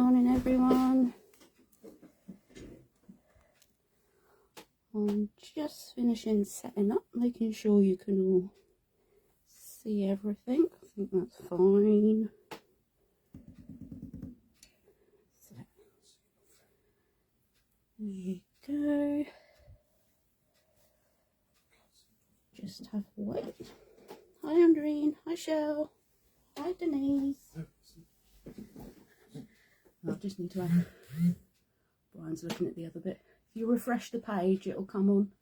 morning, everyone. I'm just finishing setting up, making sure you can all see everything. I think that's fine. So, there you go. Just have a wait. Hi, Andreen. Hi, Shell. Hi, Denise. I just need to have... Brian's looking at the other bit. If you refresh the page, it'll come on.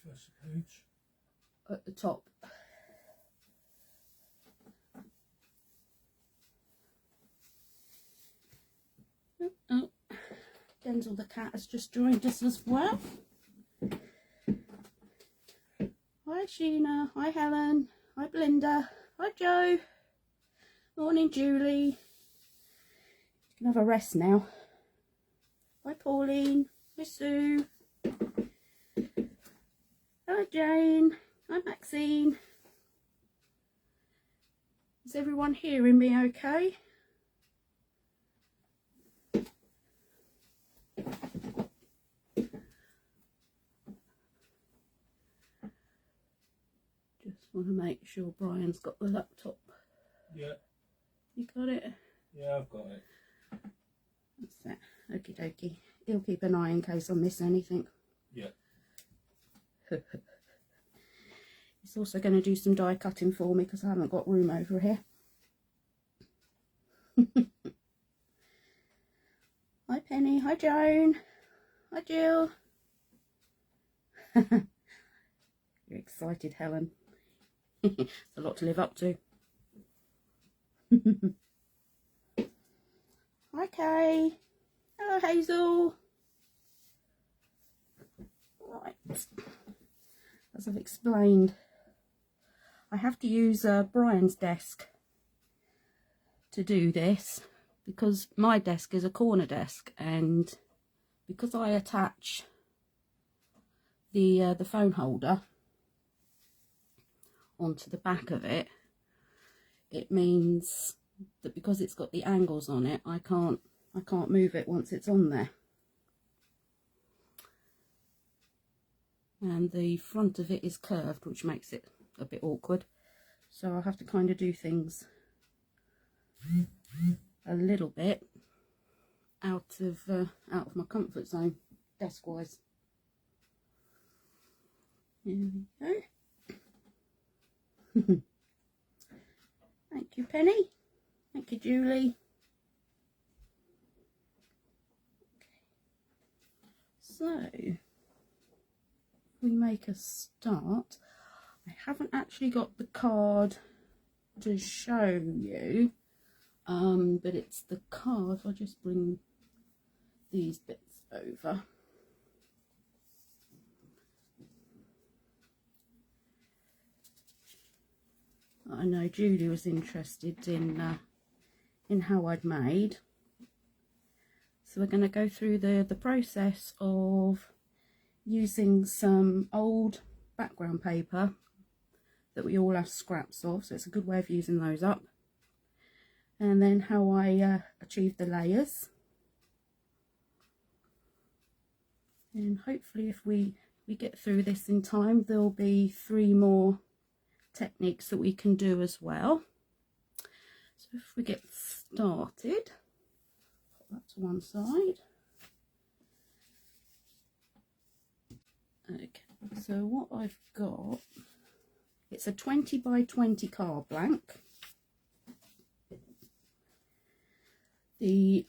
Refresh the page. At the top. Oh, Denzel the cat has just joined us as well. Hi Sheena, hi Helen, hi Belinda, hi Joe. Morning Julie. You can have a rest now. Hi Pauline, hi Sue. Hello Jane, hi Maxine. Is everyone hearing me okay? Just want to make sure Brian's got the laptop. Yeah. You got it? Yeah, I've got it. That's that. Okie dokie. He'll keep an eye in case I miss anything. Yeah. He's also going to do some die cutting for me because I haven't got room over here. Hi Penny, hi Joan, hi Jill. You're excited, Helen. It's a lot to live up to. Hi Kay. Hello Hazel. Right. As I've explained, I have to use Brian's desk to do this because my desk is a corner desk, and because I attach the phone holder onto the back of it, it means that because it's got the angles on it, I can't move it once it's on there. And the front of it is curved, which makes it a bit awkward. So I have to kind of do things a little bit out of my comfort zone, desk wise. Here we go. Thank you, Penny. Thank you, Julie. So we make a start. I haven't actually got the card to show you, but it's the card. I'll just bring these bits over. I know Julie was interested in how I'd made. So we're going to go through the process of using some old background paper that we all have scraps of, so it's a good way of using those up, and then how I achieve the layers. And hopefully if we get through this in time, there'll be 3 more techniques that we can do as well. So if we get started, put that to one side. Okay, so what I've got, it's a 20 by 20 card blank. The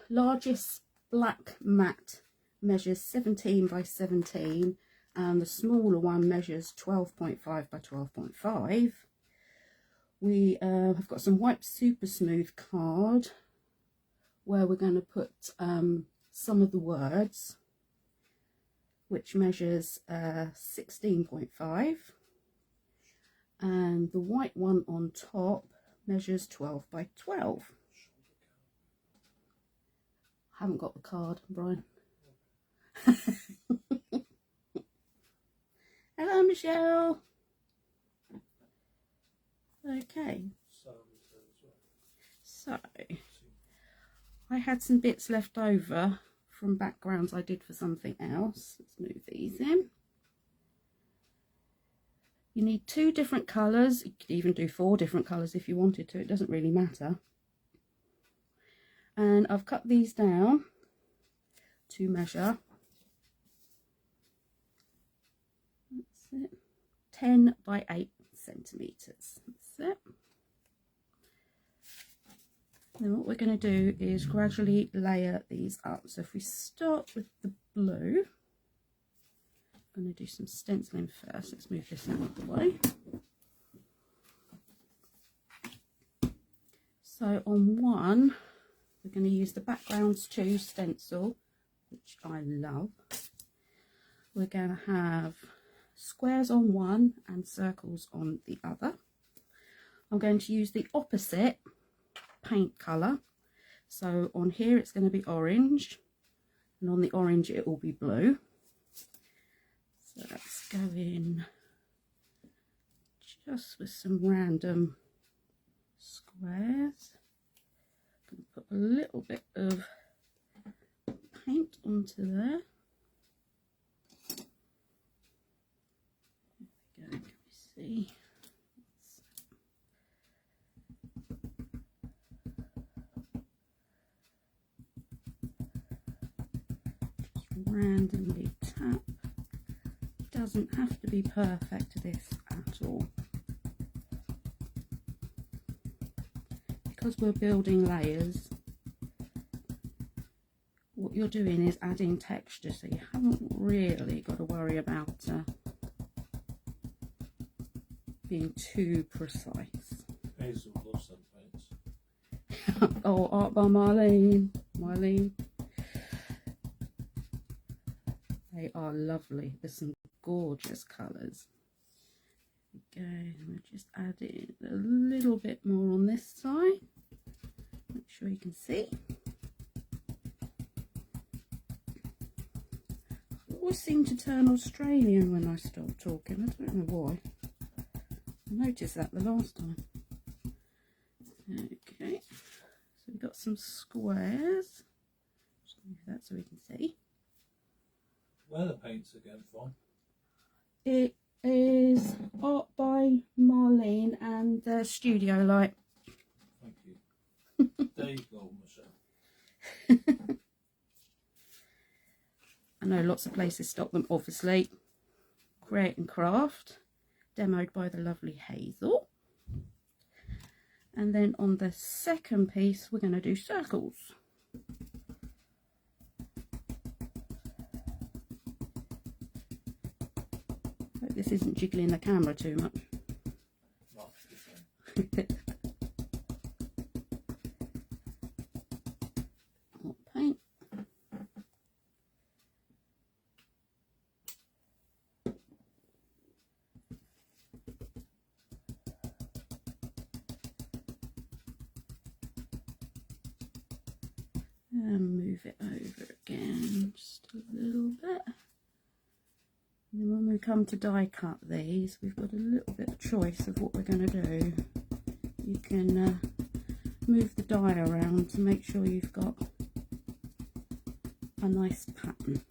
largest black mat measures 17 by 17, and the smaller one measures 12.5 by 12.5. We have got some white super smooth card where we're going to put some of the words, which measures 16.5, and the white one on top measures 12 by 12. I haven't got the card, Brian. Hello, Michelle. Okay. So I had some bits left over from backgrounds I did for something else. Let's move these in. You need 2 different colours. You could even do 4 different colours if you wanted to. It doesn't really matter. And I've cut these down to measure. That's it. 10 by 8 centimetres. That's it. Then what we're going to do is gradually layer these up. So if we start with the blue, I'm going to do some stenciling first. Let's move this out of the way. So on one, we're going to use the backgrounds 2 stencil, which I love. We're going to have squares on one and circles on the other. I'm going to use the opposite paint colour. So on here it's going to be orange, and on the orange it will be blue. So let's go in just with some random squares. I'm going to put a little bit of paint onto there. There we go, can we see? Randomly tap. Doesn't have to be perfect, this at all, because we're building layers. What you're doing is adding texture, so you haven't really got to worry about being too precise. Hazel loves them paints. Oh, art by Marlene. They are lovely. There's some gorgeous colours. There we go. We'll just add in a little bit more on this side. Make sure you can see. I always seem to turn Australian when I start talking. I don't know why. I noticed that the last time. Okay. So we've got some squares. Just move that so we can see. Where are the paints again from? It is Art by Marlene and Studio Light. Thank you. There you go, Michelle. I know lots of places stock them, obviously. Create and Craft, demoed by the lovely Hazel. And then on the second piece, we're going to do circles. Hope this isn't jiggling the camera too much. More paint. And move it over again just a little bit. And then when we come to die cut these, we've got a little bit of choice of what we're going to do. You can move the die around to make sure you've got a nice pattern.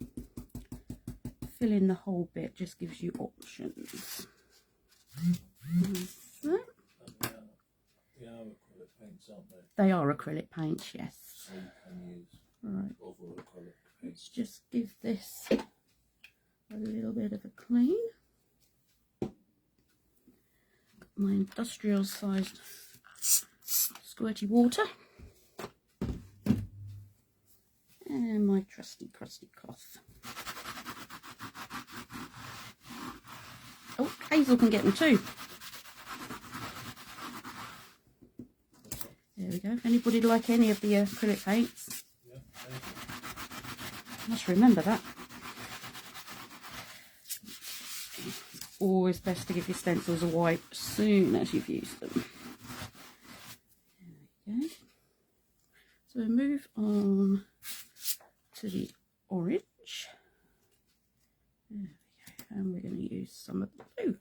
Filling the whole bit just gives you options. So, They are acrylic paints, aren't they? they are acrylic paints, yes. So you can use Right. other acrylic paints. Let's just give this a little bit of a clean. Got my industrial sized squirty water. And my trusty crusty cloth. Oh, Hazel can get them too. There we go. If anybody'd like any of the acrylic paints, Yeah, must remember that. Always best to give your stencils a wipe as soon as you've used them. There we go. So we move on to the orange. There we go. And we're going to use some of the blue.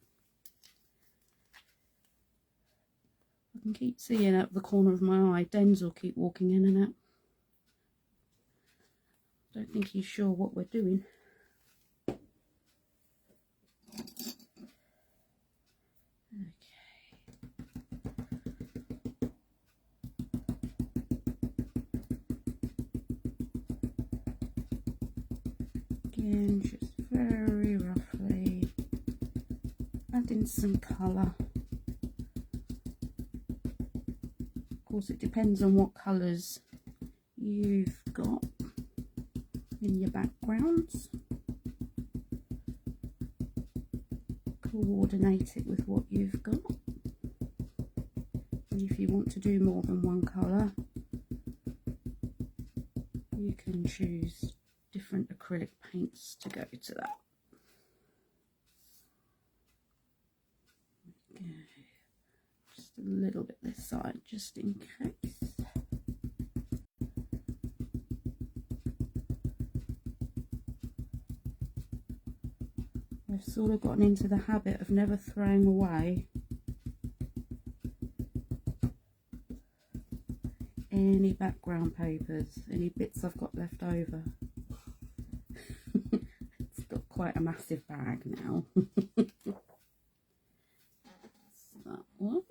I can keep seeing out the corner of my eye. Dens will keep walking in and out. Don't think he's sure what we're doing. Again, just very roughly adding some colour. Of course, it depends on what colours you've got in your backgrounds. Coordinate it with what you've got. And if you want to do more than one colour, you can choose different acrylic paints to go to that. Okay. Just a little bit this side, just in case. I've sort of gotten into the habit of never throwing away any background papers, any bits I've got left over. It's got quite a massive bag now. That's that one.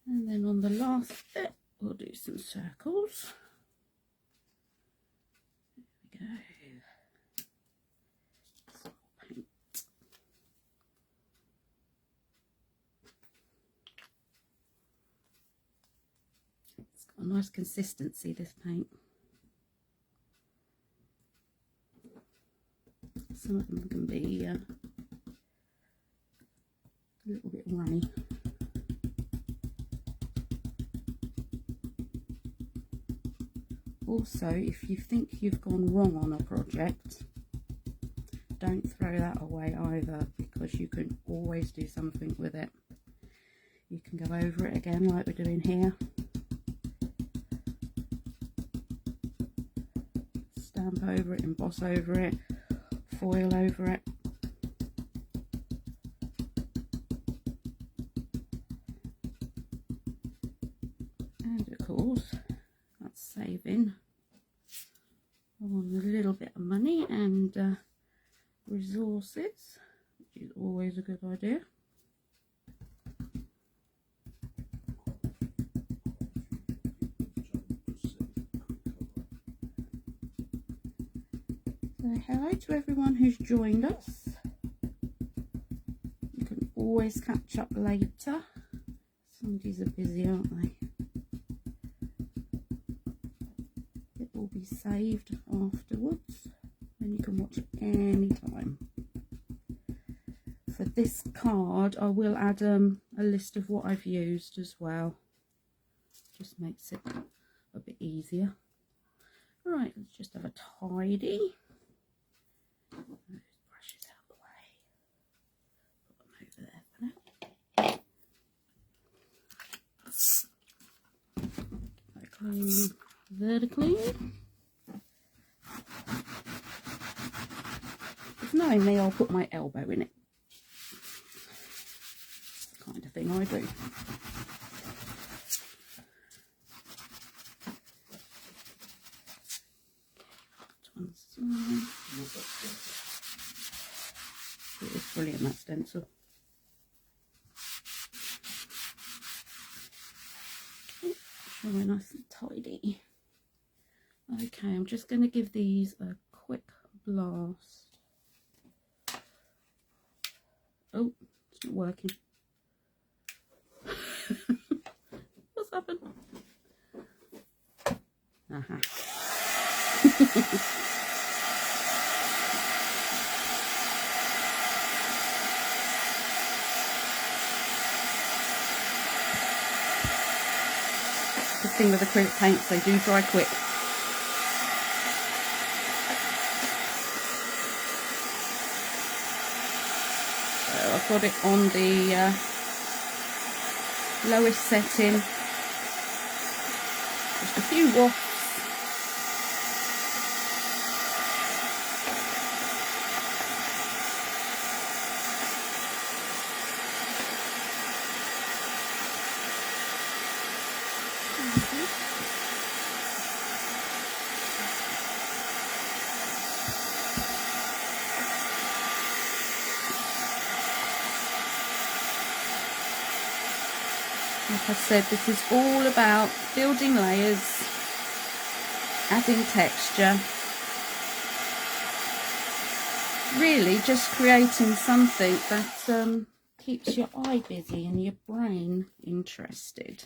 And then on the last bit, we'll do some circles. There we go. It's got a nice consistency, this paint. Some of them can be a little bit runny. Also, if you think you've gone wrong on a project, don't throw that away either, because you can always do something with it. You can go over it again like we're doing here. Stamp over it, emboss over it, foil over it. And of course, that's saving on a little bit of money and resources, which is always a good idea. So hello to everyone who's joined us. You can always catch up later. Some of these are busy, aren't they? It will be saved afterwards and you can watch it any time. For this card, I will add a list of what I've used as well. Just makes it a bit easier. Right, let's just have a tidy. Those brushes out of the way. Put them over there for now. Clean vertically. If knowing me, I'll put my elbow in it. It's the kind of thing I do. It is brilliant, that stencil. Really nice and tidy. Okay, I'm just going to give these a quick blast. Oh, it's not working. What's happened? Aha. The thing with acrylic paints, they do dry quick. So I've got it on the lowest setting. Just a few wafts. Like I said, this is all about building layers, adding texture, really just creating something that keeps your eye busy and your brain interested.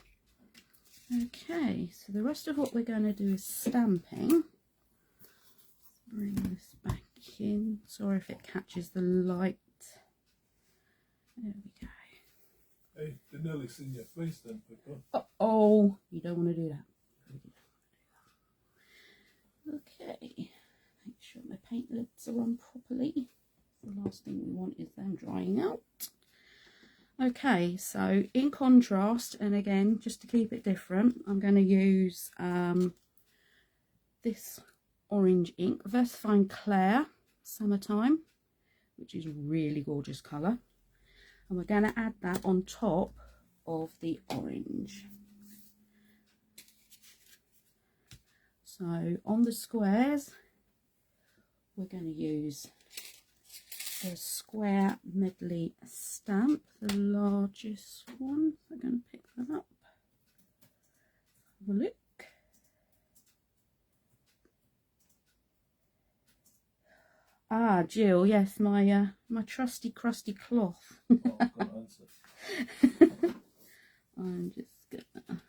Okay, so the rest of what we're going to do is stamping. Bring this back in. Sorry if it catches the light. There we go. Hey, they're nearly seen your face then, Phillipa. Uh-oh, you don't want to do that. Okay, make sure my paint lids are on properly. The last thing we want is them drying out. Okay, so in contrast, and again, just to keep it different, I'm going to use this orange ink, Versafine Clair Summertime, which is a really gorgeous colour. And we're going to add that on top of the orange. So on the squares, we're going to use the Square Medley stamp, the largest one. I'm going to pick that up. Have a look. Ah, Jill, yes, my my trusty crusty cloth. Oh, I've got an answer. I'm just gonna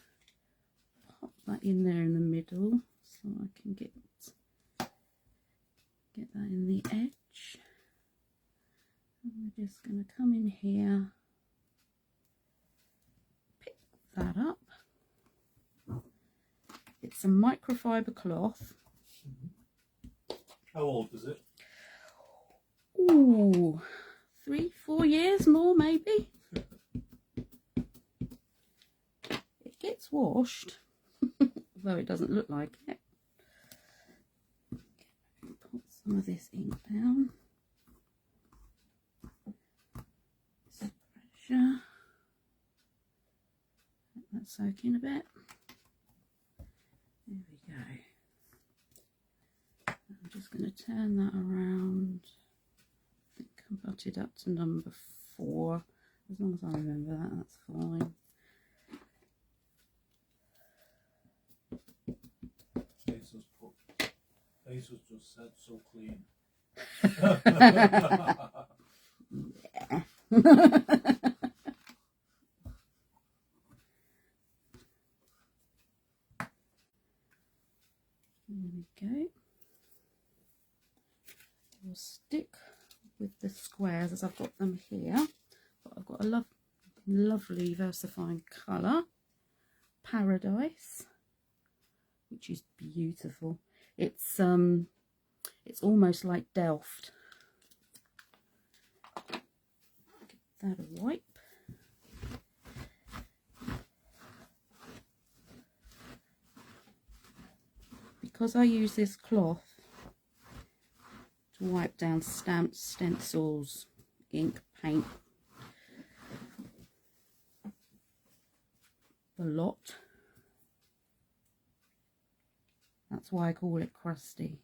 pop that in there in the middle so I can get that in the edge. And we're just going to come in here, pick that up. It's a microfiber cloth. How old is it? Ooh, 3-4 years more maybe. It gets washed, though it doesn't look like it. Put some of this ink down. Pressure. Let that soak in a bit. There we go. I'm just going to turn that around. I think I butted up to number 4. As long as I remember that, that's fine. Hazels just said so clean. Yeah. There we go. We'll stick with the squares as I've got them here. But I've got a lovely Versafine colour, Paradise, which is beautiful. It's almost like Delft. Give that a wipe. Because I use this cloth to wipe down stamps, stencils, ink, paint, a lot. That's why I call it crusty.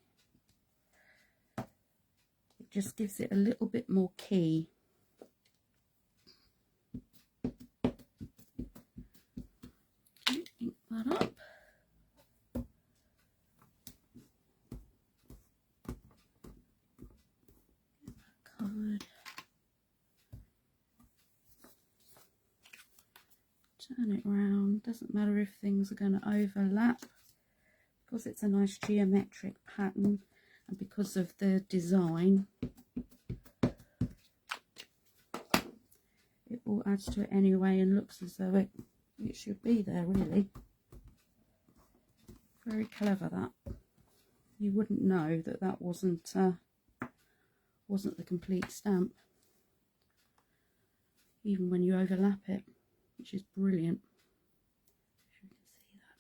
It just gives it a little bit more key. Okay, ink that up. Covered. Turn it round. Doesn't matter if things are going to overlap, because it's a nice geometric pattern and because of the design, it all adds to it anyway and looks as though it should be there, really. Very clever, that. You wouldn't know that that wasn't the complete stamp, even when you overlap it, which is brilliant. If you can see that.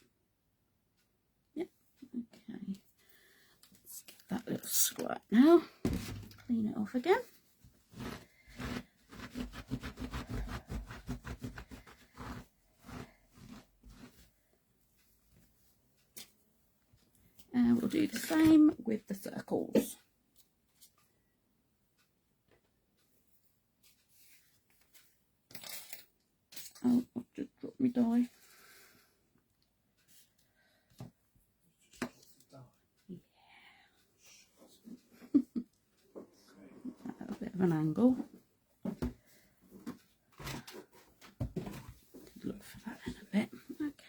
Yep, okay. Let's give that little squirt now. Clean it off again. And we'll do the same with the circles. Oh, I've just dropped my die. A bit of an angle. Look for that in a bit.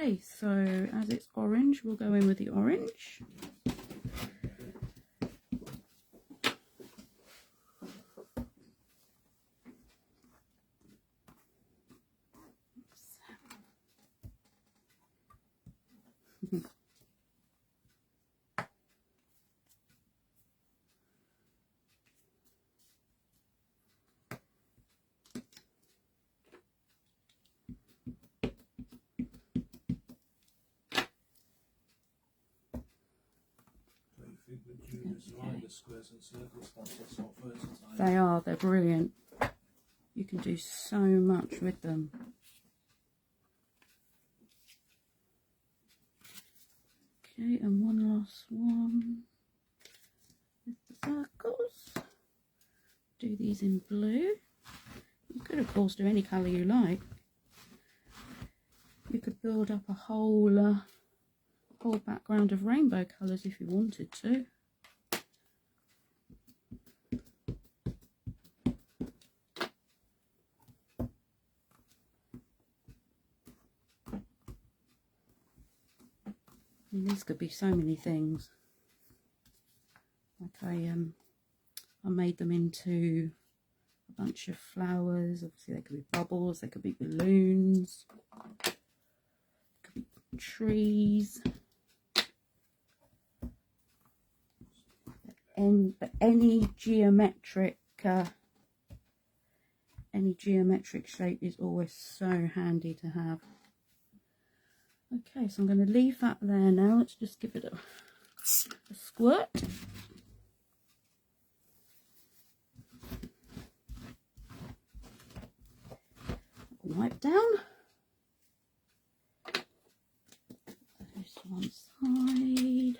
Okay, so as it's orange, we'll go in with the orange. They are, they're brilliant. You can do so much with them. Okay, and one last one with the circles. Do these in blue. You could of course do any colour you like. You could build up a whole background of rainbow colours if you wanted to. I mean, these could be so many things. Like I made them into a bunch of flowers. Obviously they could be bubbles, they could be balloons, could be trees, and any geometric shape is always so handy to have. Okay, so I'm going to leave that there now. Let's just give it a squirt. Wipe down. This one side.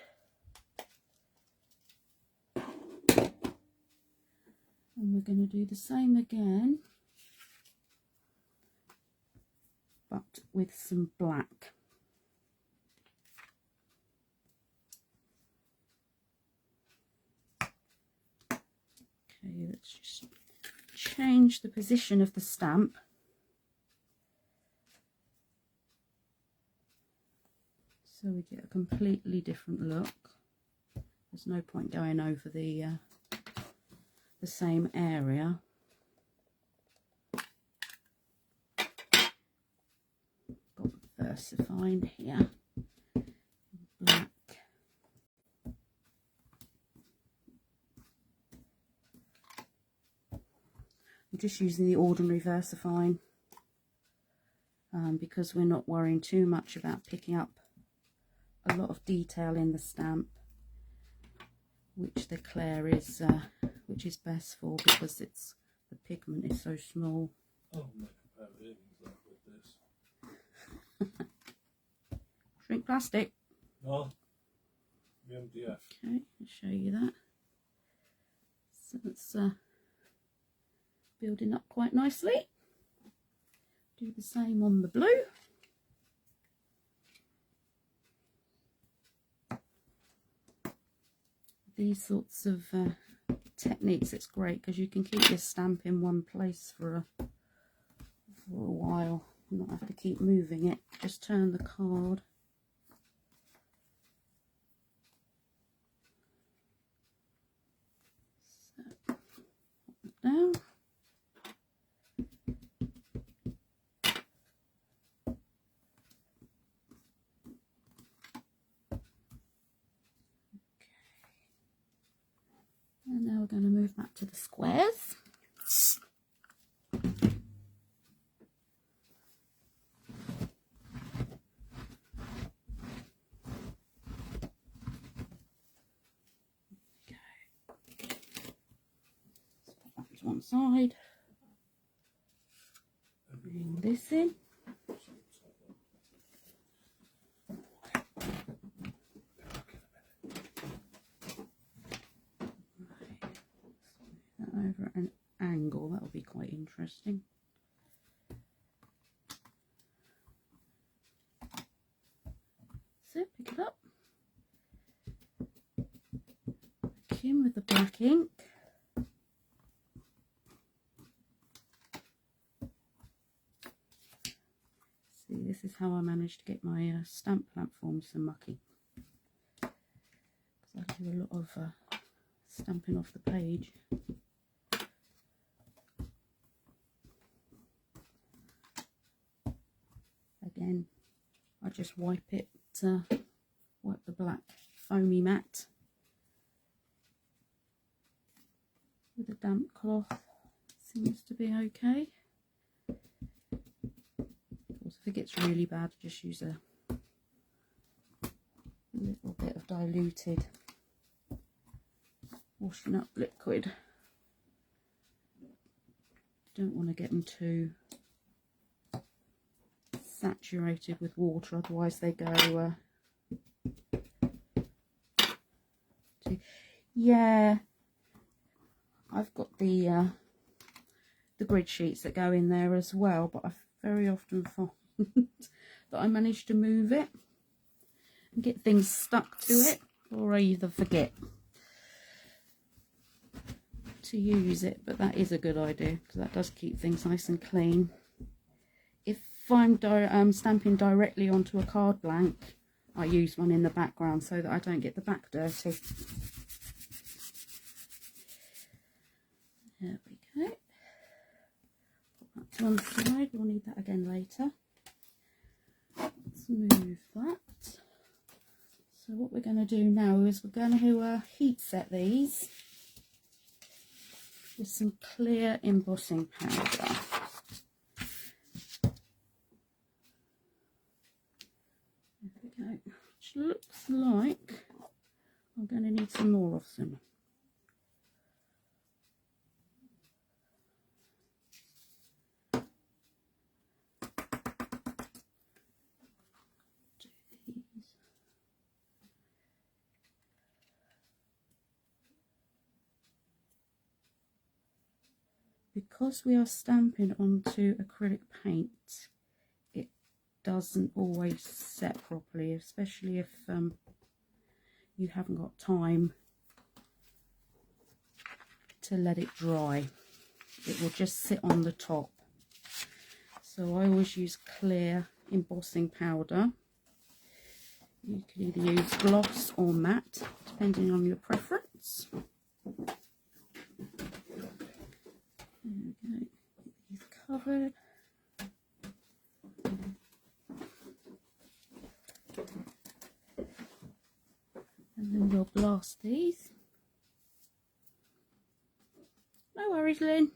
And we're going to do the same again, but with some black. Okay, let's just change the position of the stamp. So we get a completely different look. There's no point going over the same area. Got VersaFine here. Black. I'm just using the ordinary VersaFine because we're not worrying too much about picking up a lot of detail in the stamp, which the Claire is which is best for, because it's the pigment is so small. I'll make a pair of earrings like with this. Shrink plastic. No, the MDF. Okay, I'll show you that. So it's building up quite nicely. Do the same on the blue. These sorts of techniques, it's great because you can keep your stamp in one place for a while, not have to keep moving it. Just turn the card. So, put it down. And now we're going to move back to the squares. That's one side. Bring this in. Over at an angle, that will be quite interesting. black ink. See, this is how I managed to get my stamp platforms so mucky. Because I do a lot of stamping off the page. Again, I just wipe it, wipe the black foamy mat with a damp cloth. Seems to be okay. If it gets really bad, just use a little bit of diluted washing up liquid. Don't want to get them too saturated with water, otherwise they go yeah, I've got the grid sheets that go in there as well, but I very often find that I manage to move it and get things stuck to it, or I either forget to use it. But that is a good idea because that does keep things nice and clean. If I'm stamping directly onto a card blank, I use one in the background so that I don't get the back dirty. There we go. Put that to one side, we'll need that again later. Let's move that. So what we're going to do now is we're going to heat set these with some clear embossing powder. There we go. Which looks like I'm going to need some more of them. Because we are stamping onto acrylic paint, it doesn't always set properly, especially if you haven't got time to let it dry. It will just sit on the top. So I always use clear embossing powder. You can either use gloss or matte, depending on your preference. There we go, get these covered. And then we'll blast these. No worries, Lynn.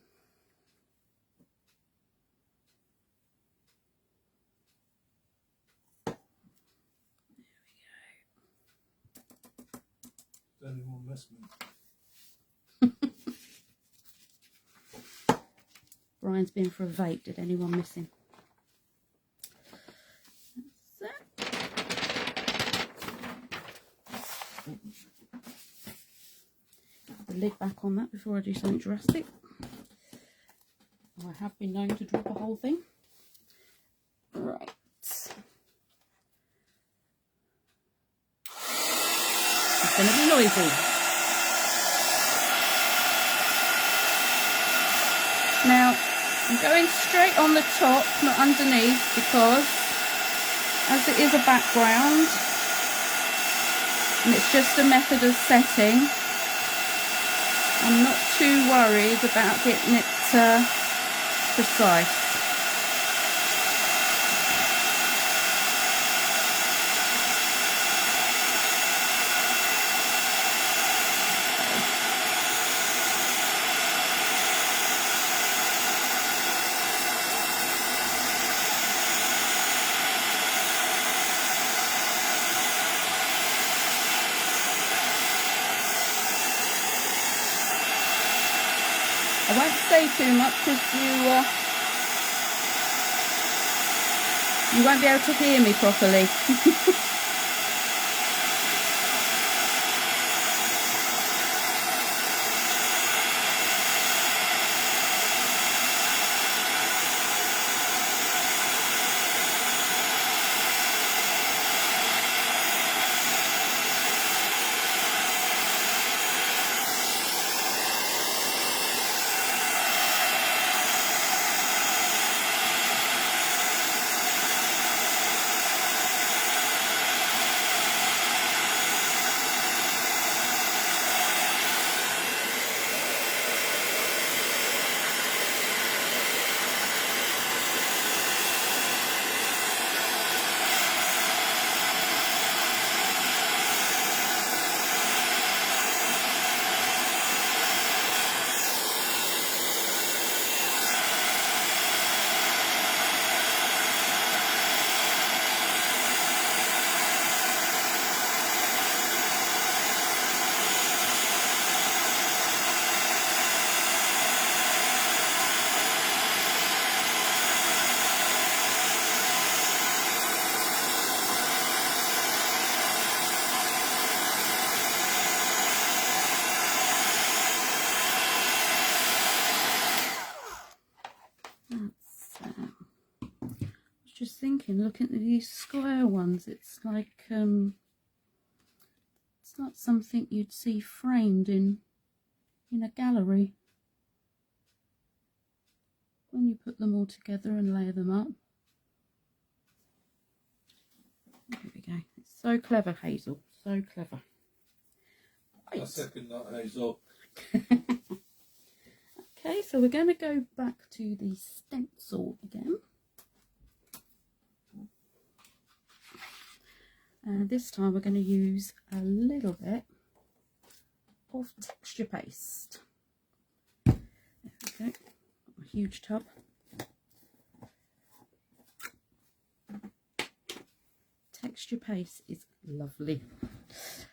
Does anyone miss me? Brian's been for a vape. Did anyone miss him? That's it. Put the lid back on that before I do something drastic. I have been known to drop a whole thing. Right. It's going to be noisy. Now, I'm going straight on the top, not underneath, because as it is a background and it's just a method of setting, I'm not too worried about getting it precise. I won't say too much because you won't be able to hear me properly. That's, I was just thinking, looking at these square ones, it's like something you'd see framed in a gallery when you put them all together and lay them up. There we go. It's so clever, Hazel. So clever. Right. I second that, Hazel. Okay, so we're going to go back to the stencil again. And this time we're going to use a little bit of texture paste. There we go. A huge tub. Texture paste is lovely. It's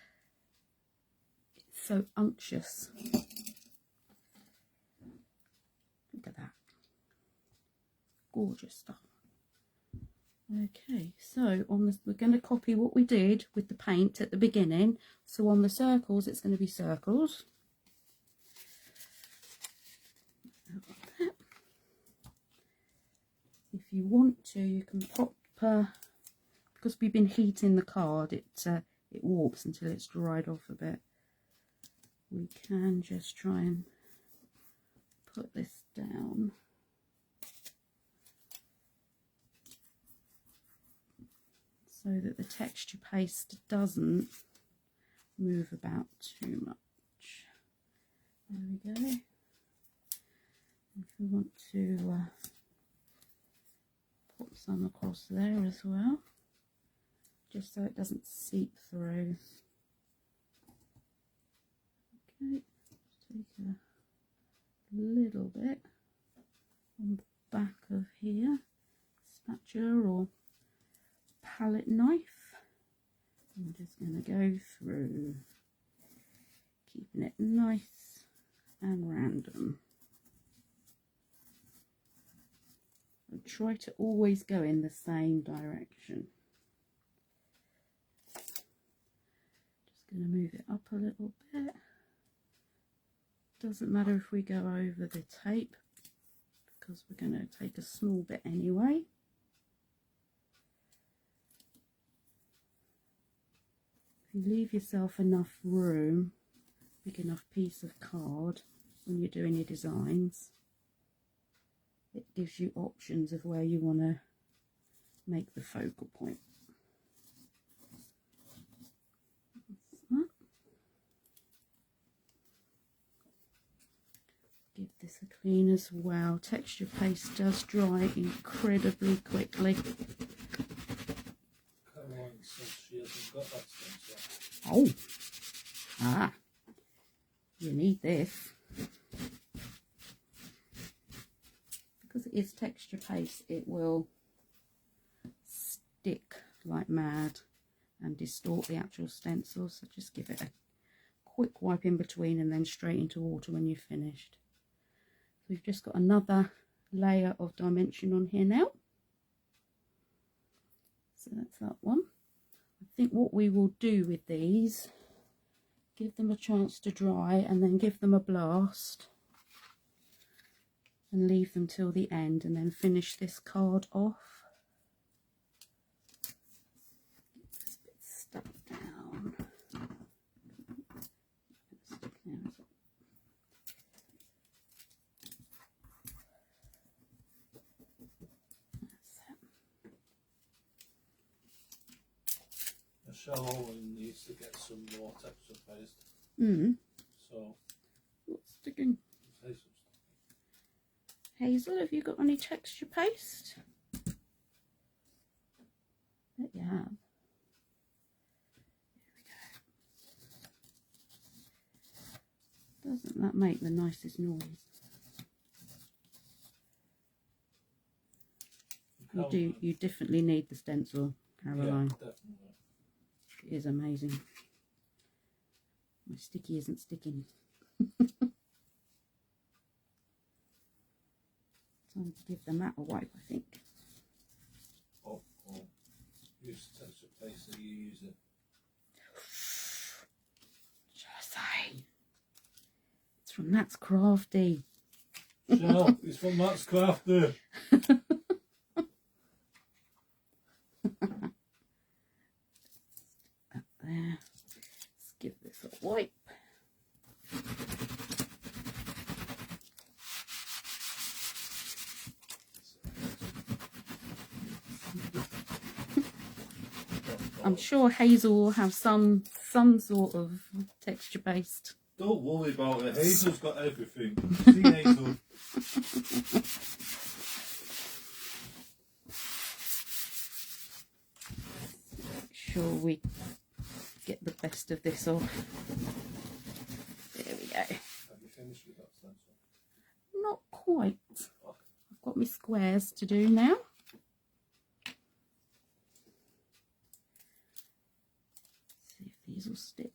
so unctuous. Look at that. Gorgeous stuff. Okay, so on this, we're going to copy what we did with the paint at the beginning. So on the circles, it's going to be circles. If you want to, you can pop, because we've been heating the card, it warps until it's dried off a bit. We can just try and put this down. So that the texture paste doesn't move about too much. There we go. If we want to pop some across there as well, just so it doesn't seep through. Okay, take a little bit on the back of here, spatula or palette knife. I'm just going to go through, keeping it nice and random. And try to always go in the same direction. Just going to move it up a little bit. Doesn't matter if we go over the tape, because we're going to take a small bit anyway. If you leave yourself enough room, big enough piece of card when you're doing your designs, it gives you options of where you want to make the focal point. Give this a clean as well. Texture paste does dry incredibly quickly. Caroline says she hasn't got that stencil. Oh, you need this. Because it is texture paste, it will stick like mad and distort the actual stencil. So just give it a quick wipe in between and then straight into water when you've finished. So we've just got another layer of dimension on here now. So that's that one. I think what we will do with these, give them a chance to dry and then give them a blast and leave them till the end and then finish this card off. Get this bit stuck down. Stick there as well. Michelle Owen needs to get some more texture paste. So What's sticking? Hazel's. Hazel, have you got any texture paste? Bet you have. There we go. Doesn't that make the nicest noise? You definitely need the stencil, Caroline. Yeah, definitely. It is amazing. My sticky isn't sticking. Time to give the mat a wipe, I think. Oh, use texture paste so you use it. Shall I say? It's from That's Crafty. Shell, it's from Matt's Crafty. I'm sure Hazel will have some sort of texture based. Don't worry about it. Hazel's got everything. See, Hazel. Make sure we get the best of this off. There we go. Have you finished with that stencil? Not quite. I've got my squares to do now. See if these will stick.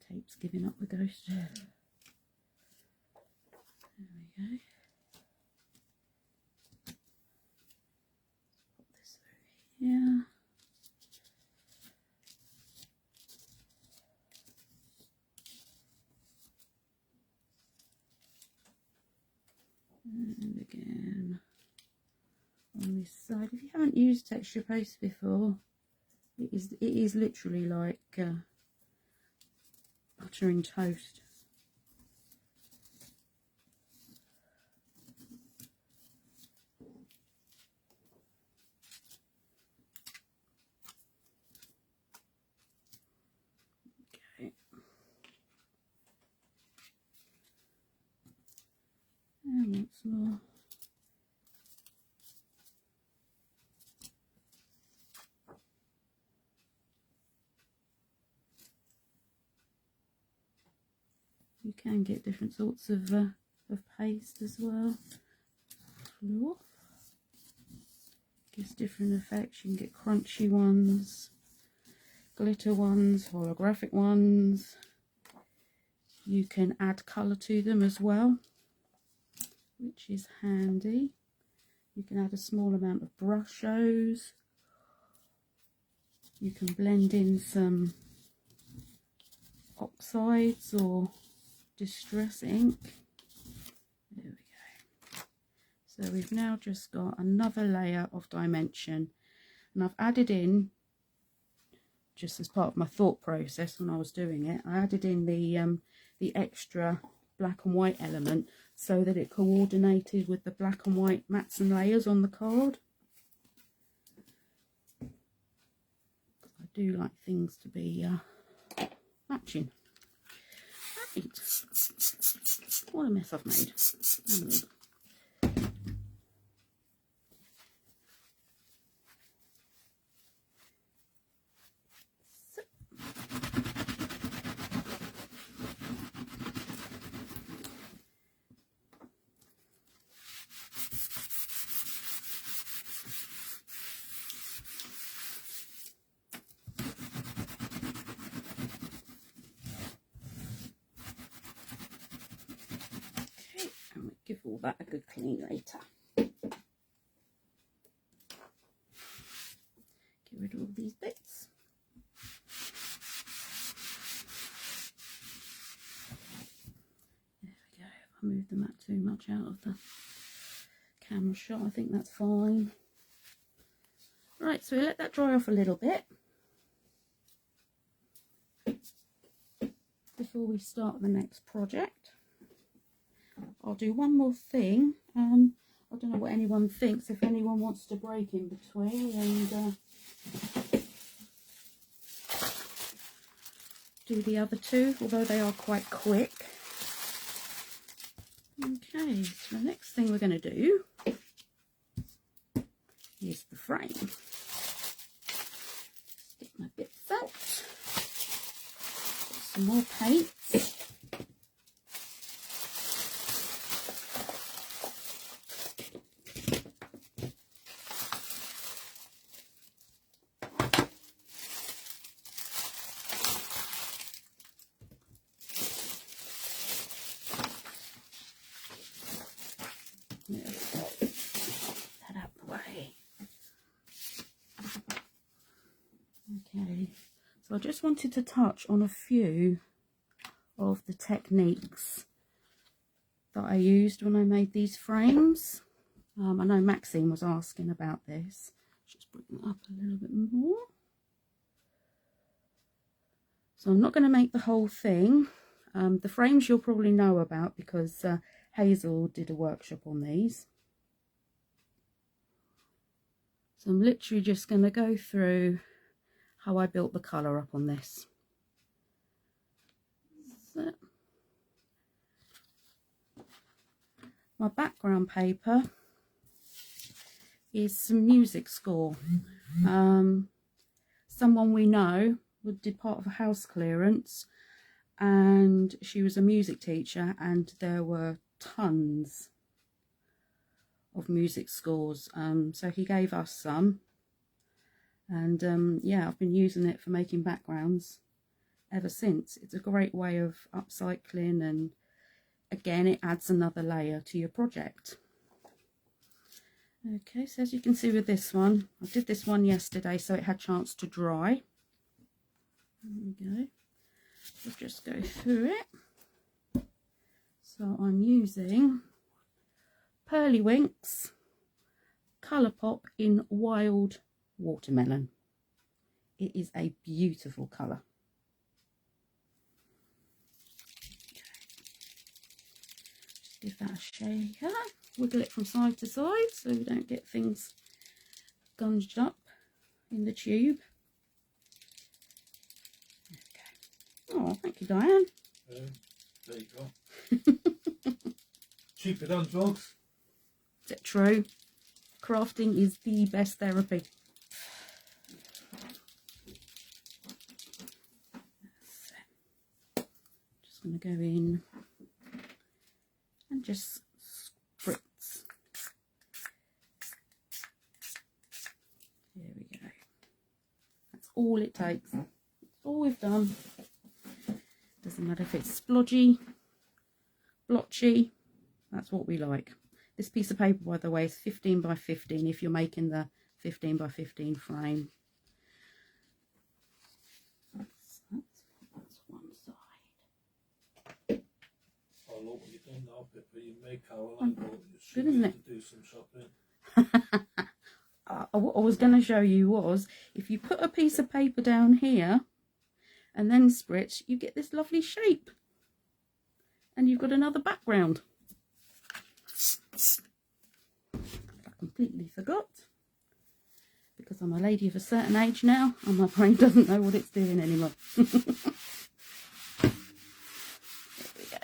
Tape's giving up the ghost. There we go. Put this through here. And again on this side. If you haven't used texture paste before, it is literally like buttering toast. Okay. And once more. You can get different sorts of paste as well. Fluff gives different effects. You can get crunchy ones, glitter ones, holographic ones. You can add colour to them as well, which is handy. You can add a small amount of brush-os. You can blend in some oxides or distress ink. There we go. So we've now just got another layer of dimension, and I've added in, just as part of my thought process when I was doing it, I added in the extra black and white element so that it coordinated with the black and white mats and layers on the card. I do like things to be matching. Right. What a mess I've made. So. Give all that a good clean later. Get rid of all these bits. There we go. If I move the mat too much out of the camera shot, I think that's fine. Right, so we let that dry off a little bit before we start the next project. I'll do one more thing. I don't know what anyone thinks, if anyone wants to break in between and do the other two, although they are quite quick. Okay, so the next thing we're going to do is the frame. Stick my bits out. Some more paint. That out the way. Okay, so I just wanted to touch on a few of the techniques that I used when I made these frames. I know Maxine was asking about this. Just bring it up a little bit more. So I'm not going to make the whole thing. The frames you'll probably know about because Hazel did a workshop on these. So I'm literally just going to go through how I built the colour up on this. So, my background paper is some music score. Someone we know did part of a house clearance, and she was a music teacher, and there were tons of music scores. So he gave us some, and yeah, I've been using it for making backgrounds ever since. It's a great way of upcycling, and again, it adds another layer to your project. Okay, so as you can see with this one, I did this one yesterday so it had a chance to dry. There we go. We'll just go through it. So I'm using Pearly Winks Colour Pop in Wild Watermelon. It is a beautiful colour. Just give that a shake. Wiggle it from side to side so we don't get things gunged up in the tube. Okay. Oh, thank you, Diane. There you go. Cheaper done, folks. Is it true? Crafting is the best therapy. Just going to go in and just spritz. There we go. That's all it takes. That's all we've done. Doesn't matter if it's splodgy, blotchy. That's what we like. This piece of paper, by the way, is 15 by 15 if you're making the 15 by 15 frame. That's one side. I love what you've done now, Pippa. You make Caroline go. Good, isn't it? To do some shopping. What I was going to show you was, if you put a piece of paper down here and then spritz, you get this lovely shape. And you've got another background. I completely forgot, because I'm a lady of a certain age now and my brain doesn't know what it's doing anymore. There we go.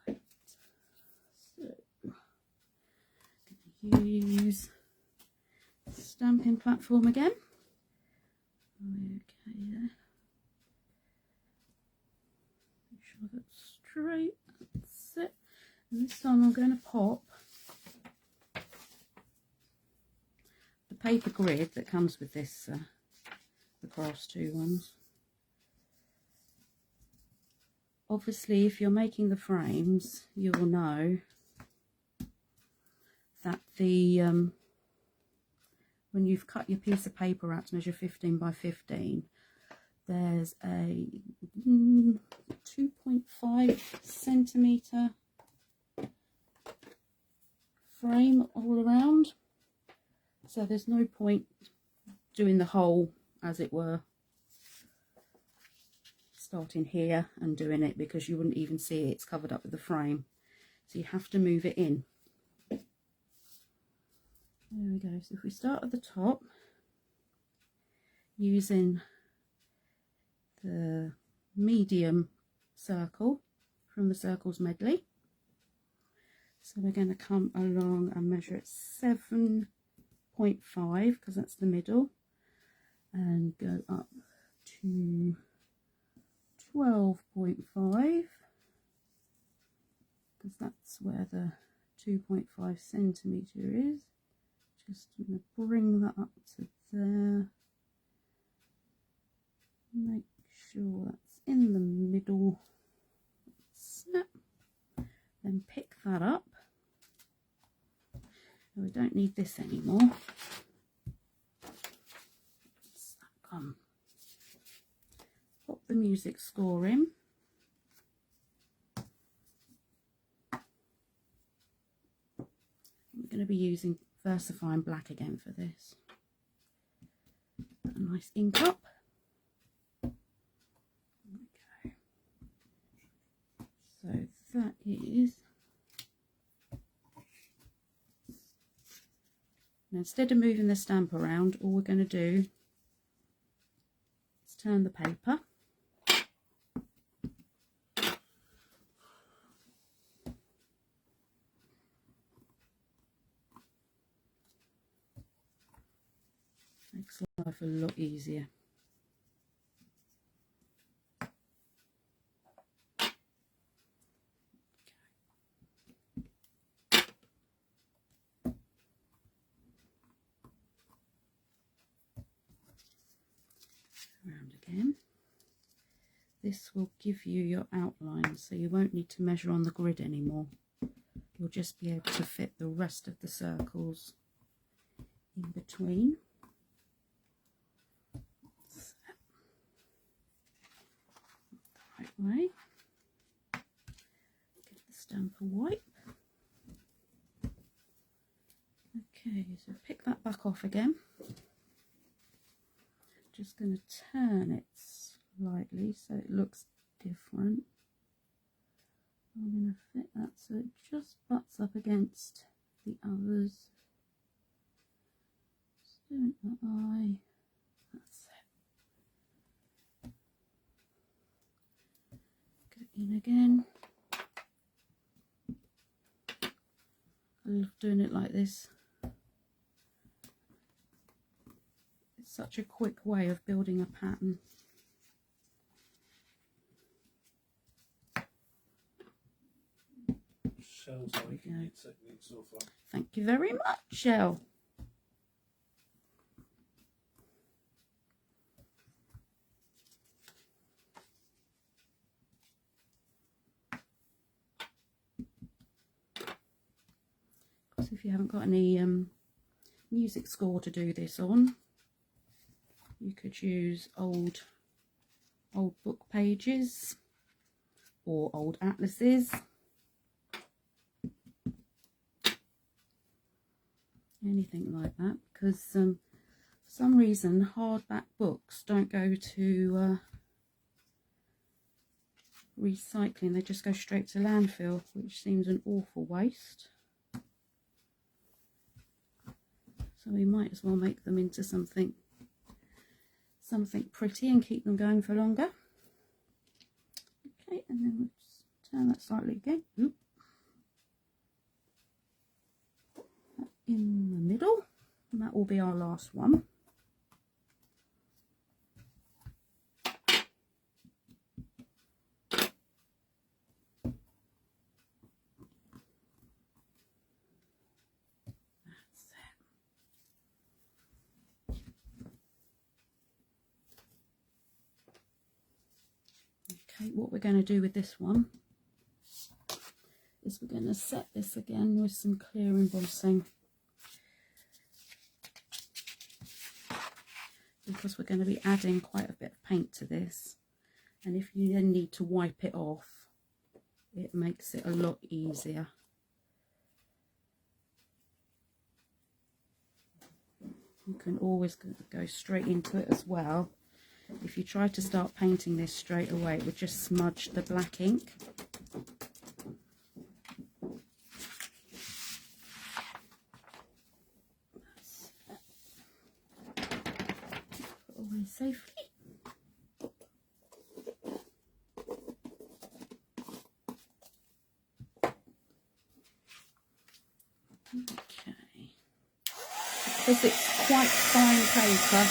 Right. So, I'm going to use the stamping platform again. Okay, there. Make sure that's straight. That's it. And this time I'm going to pop the paper grid that comes with this, the Crafts 2 ones. Obviously, if you're making the frames, you'll know that the when you've cut your piece of paper out to measure 15 by 15, there's a 2.5 centimetre frame all around, so there's no point doing the hole, as it were, starting here and doing it, because you wouldn't even see it. It's covered up with the frame, so you have to move it in. There we go. So if we start at the top using the medium circle from the circles medley, so we're going to come along and measure it 7.5, because that's the middle, and go up to 12.5, because that's where the 2.5 centimetre is. Just going to bring that up to there. Make sure that's in the middle. Snap. Then pick that up. We don't need this anymore. Let's come. Pop the music score in. We're going to be using VersaFine Black again for this. Put a nice ink up. Okay. So that is instead of moving the stamp around, all we're going to do is turn the paper. Makes life a lot easier. Around again. This will give you your outline, so you won't need to measure on the grid anymore. You'll just be able to fit the rest of the circles in between. The right way. Give the stamp a wipe. Okay, so pick that back off again. Just going to turn it slightly so it looks different. I'm going to fit that so it just butts up against the others. Just doing the eye. That's it. Go in again. I love doing it like this. Such a quick way of building a pattern. Shell's like a neat technique so far. Thank you very much, Shell. Of course, if you haven't got any music score to do this on, you could use old book pages or old atlases. Anything like that, because for some reason hardback books don't go to recycling, they just go straight to landfill, which seems an awful waste. So we might as well make them into something pretty and keep them going for longer. Okay, and then we'll just turn that slightly again. Oop. In the middle, and that will be our last one. That's it. Okay, what we're going to do with this one is we're going to set this again with some clear embossing, because we're going to be adding quite a bit of paint to this, and if you then need to wipe it off, it makes it a lot easier. You can always go straight into it as well. If you try to start painting this straight away, it would just smudge the black ink. Put away safely. Okay. Because it's quite fine paper,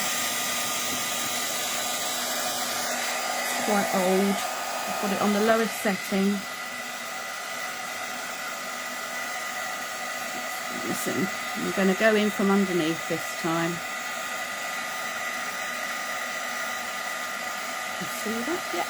it's quite old, I've got it on the lowest setting. Listen, I'm going to go in from underneath this time. You see that? Yep.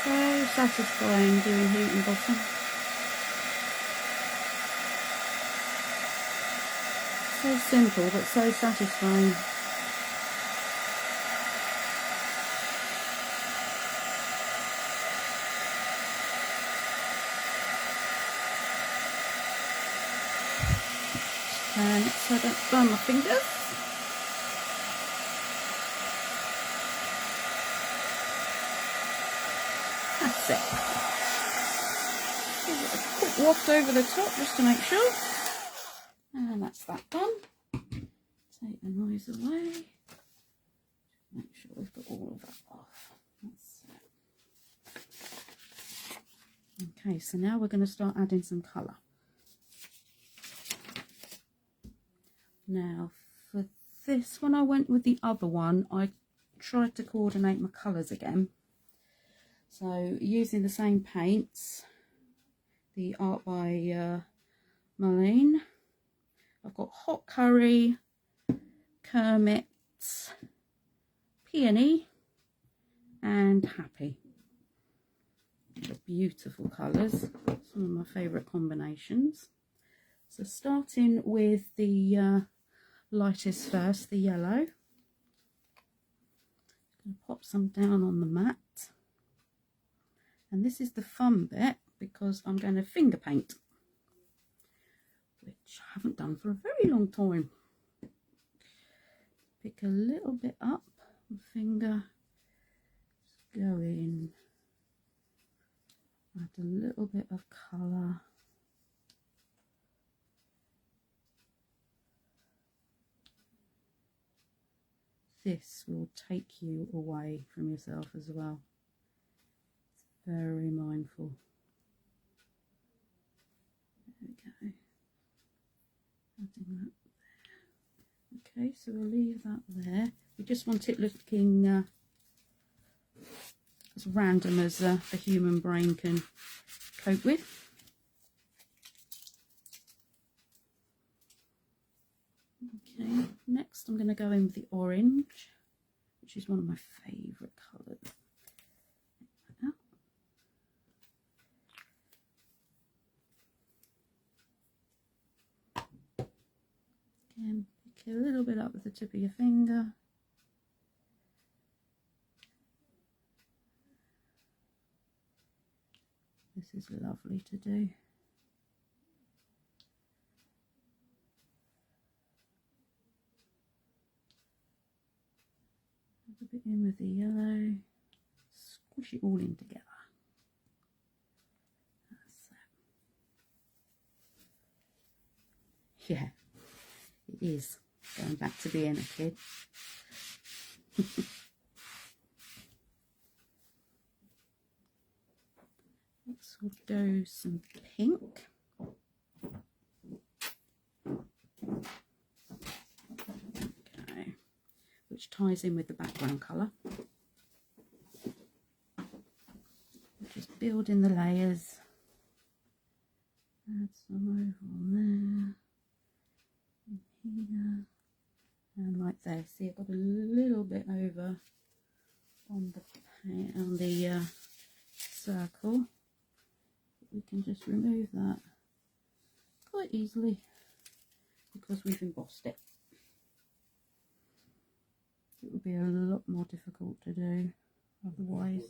So satisfying doing heat and bottom. So simple but so satisfying. And so I don't burn my fingers. That's it. Give it a quick waft over the top just to make sure. And that's that done. Take the noise away. Make sure we've got all of that off. That's it. Okay, so now we're going to start adding some colour. Now for this, when I went with the other one, I tried to coordinate my colours again. So using the same paints, the Art by Marlene, I've got Hot Curry, Kermit, Peony and Happy. They're beautiful colours, some of my favourite combinations. So starting with the lightest first, the yellow. I'm going to pop some down on the mat. And this is the fun bit because I'm going to finger paint, which I haven't done for a very long time. Pick a little bit up, finger, just go in, add a little bit of colour. This will take you away from yourself as well. It's very mindful. There we go. Adding that there. Okay, so we'll leave that there. We just want it looking as random as the human brain can cope with. Okay, next I'm going to go in with the orange, which is one of my favourite colours. Again, pick a little bit up with the tip of your finger. This is lovely to do. A bit in with the yellow, squish it all in together. That's it. Yeah, it is going back to being a kid. Next we'll do some pink. Okay, which ties in with the background colour. Just build in the layers. Add some over on there, and here, and right there. See, I've got a little bit over on the circle. We can just remove that quite easily because we've embossed it. It would be a lot more difficult to do otherwise.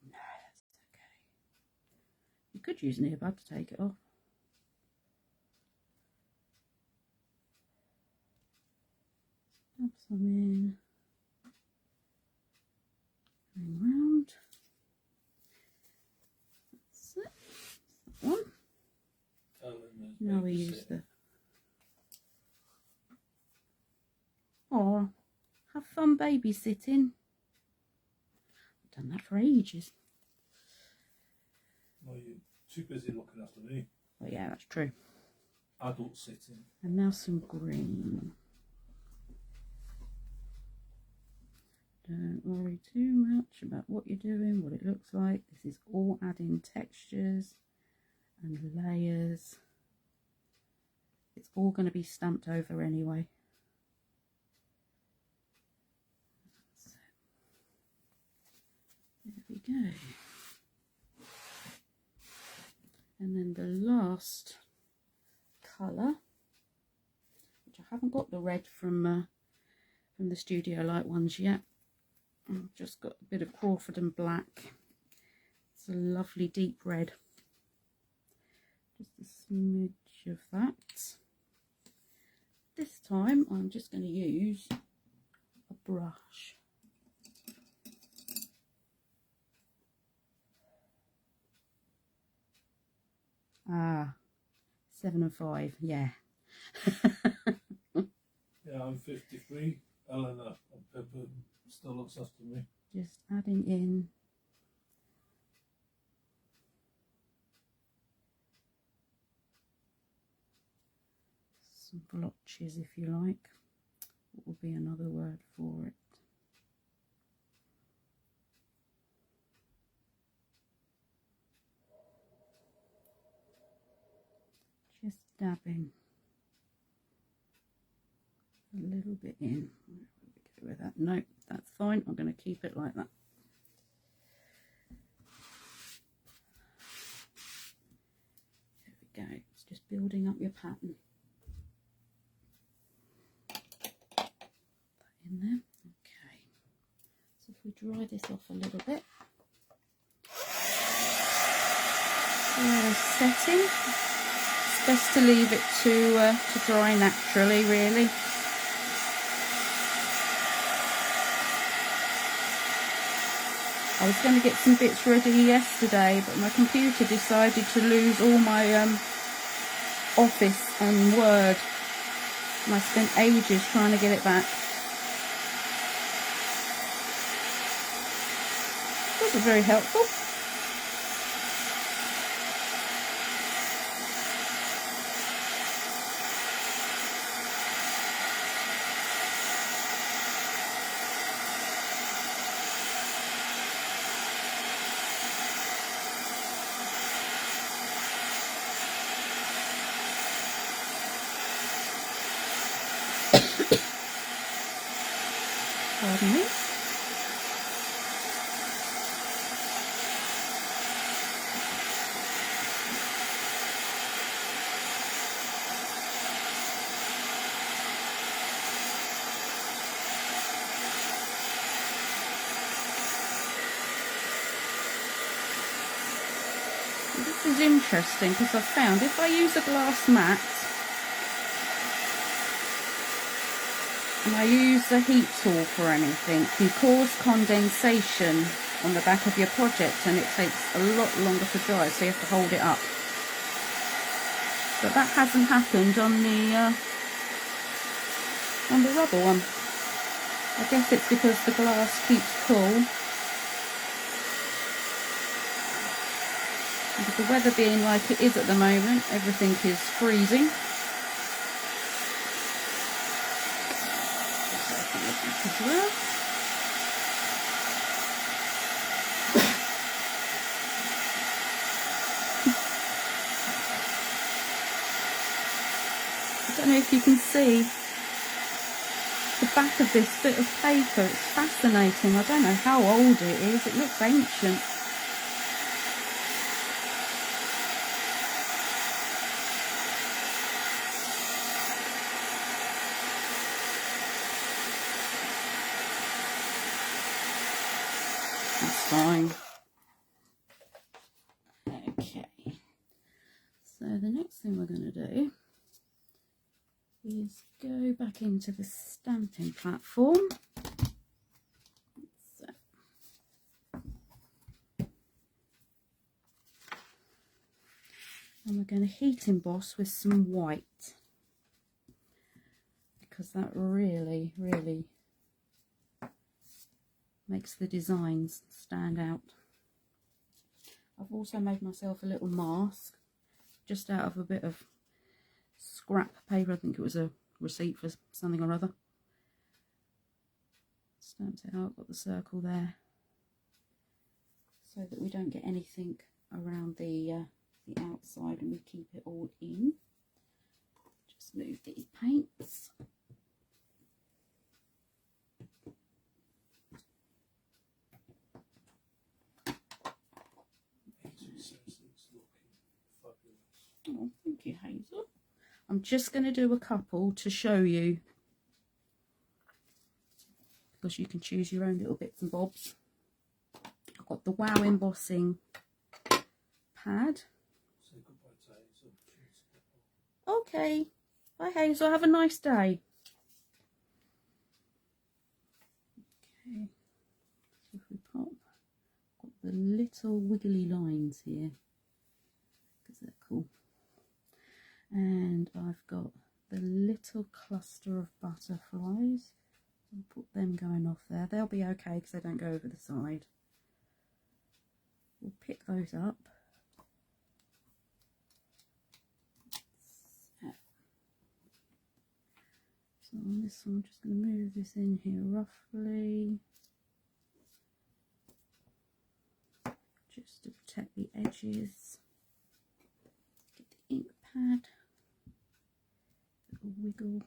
No, that's okay. You could use an earbud to take it off. Add some in. Going round. That's it. That's that one. Now we use the... Oh, have fun babysitting. I've done that for ages. Well, you're too busy looking after me. Oh yeah, that's true. Adult sitting. And now some green. Don't worry too much about what you're doing, what it looks like. This is all adding textures and layers. It's all going to be stamped over anyway. There we go. And then the last colour, which I haven't got the red from the Studio Light ones yet. I've just got a bit of Crawford and black. It's a lovely deep red. Just a smidge of that. this time I'm just going to use a brush. Ah, 7 and 5, yeah. Yeah, I'm 53. Eleanor and Pippa still looks after me. Just adding in some blotches, if you like. What will be another word for it? Just dabbing a little bit in. Where we go with that? No, that's fine. I'm going to keep it like that. There we go. It's just building up your pattern. Put that in there. Okay. So if we dry this off a little bit. Where it's setting. It's best to leave it to dry naturally, really. I was going to get some bits ready yesterday, but my computer decided to lose all my Office and Word, and I spent ages trying to get it back. It wasn't very helpful. Pardon me. This is interesting because I've found if I use a glass mat and I use a heat tool for anything, you cause condensation on the back of your project and it takes a lot longer to dry, so you have to hold it up. But that hasn't happened on the rubber one. I guess it's because the glass keeps cool. And with the weather being like it is at the moment, everything is freezing. As well. I don't know if you can see the back of this bit of paper. It's fascinating. I don't know how old it is. It looks ancient. That's fine. Okay. So the next thing we're going to do is go back into the stamping platform. So, and we're going to heat emboss with some white, because that really makes the designs stand out. I've also made myself a little mask just out of a bit of scrap paper. I think it was a receipt for something or other. Stamped it out, got the circle there, so that we don't get anything around the outside and we keep it all in. Just move these paints. Oh, thank you, Hazel. I'm just going to do a couple to show you, because you can choose your own little bits and bobs. I've got the Wow embossing pad. Okay. Bye Hazel, have a nice day. Okay, so if we pop, got the little wiggly lines here, because they're cool. And I've got the little cluster of butterflies. I'll put them going off there. They'll be okay because they don't go over the side. We'll pick those up. So on this one, I'm just going to move this in here roughly, just to protect the edges. Get the ink pad, little wiggle.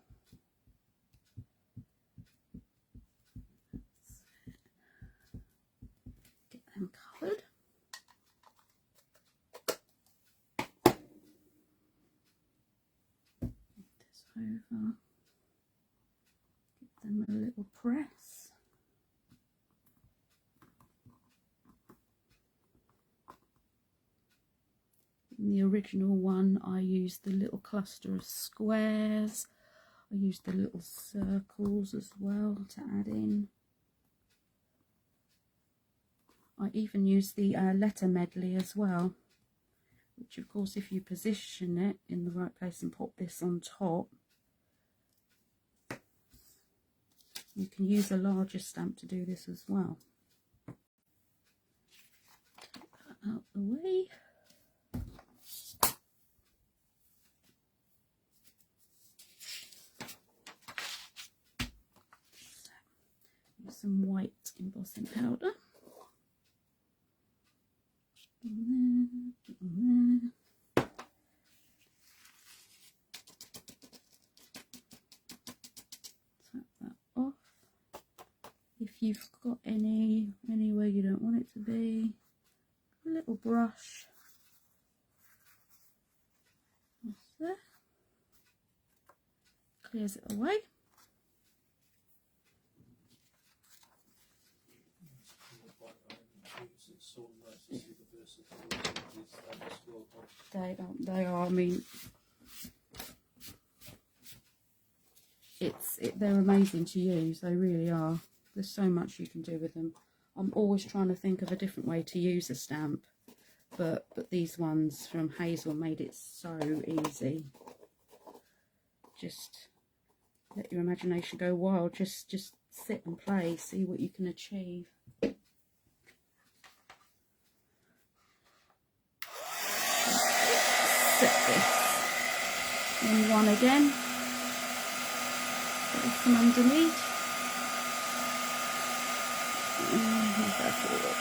Get them coloured. This over. Give them a little press. In the original one, I used the little cluster of squares. I used the little circles as well to add in. I even used the letter medley as well, which of course if you position it in the right place and pop this on top, you can use a larger stamp to do this as well. Get that out the way. Use some white embossing powder. On there. Tap that off. If you've got anywhere you don't want it to be, a little brush. That's there. Clears it away. They are, I mean, they're amazing to use, they really are. There's so much you can do with them. I'm always trying to think of a different way to use a stamp, but these ones from Hazel made it so easy. Just let your imagination go wild, just sit and play, see what you can achieve. Set this in one again, put some underneath, and go forward.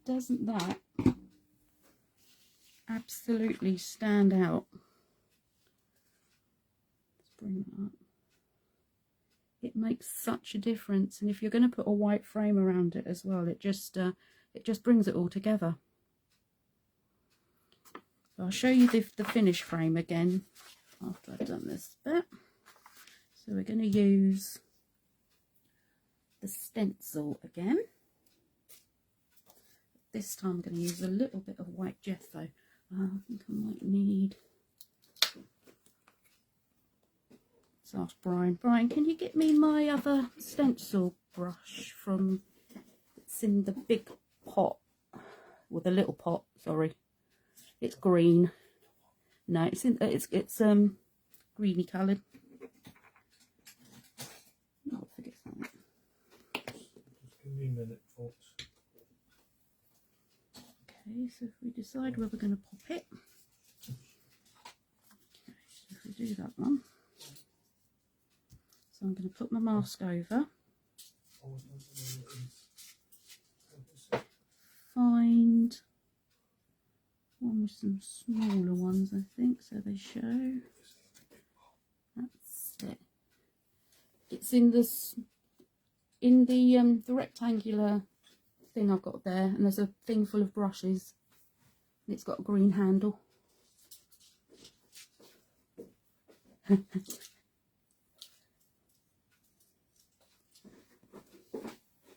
Doesn't that absolutely stand out? Let's bring that up. It makes such a difference, and if you're going to put a white frame around it as well, it just brings it all together. So I'll show you the finish frame again after I've done this bit. So we're going to use the stencil again. This time I'm going to use a little bit of white gesso. I think I might need... Let's ask Brian. Brian, can you get me my other stencil brush from... It's in the big pot. Or the little pot, sorry. It's green. No, it's greeny coloured. Oh, forget something. Just give me a minute, folks. Okay, so if we decide where we're going to pop it, okay, so if we do that one, so I'm going to put my mask over, find one with some smaller ones, I think, so they show. That's it. It's in this, in the rectangular thing I've got there, and there's a thing full of brushes. It's got a green handle.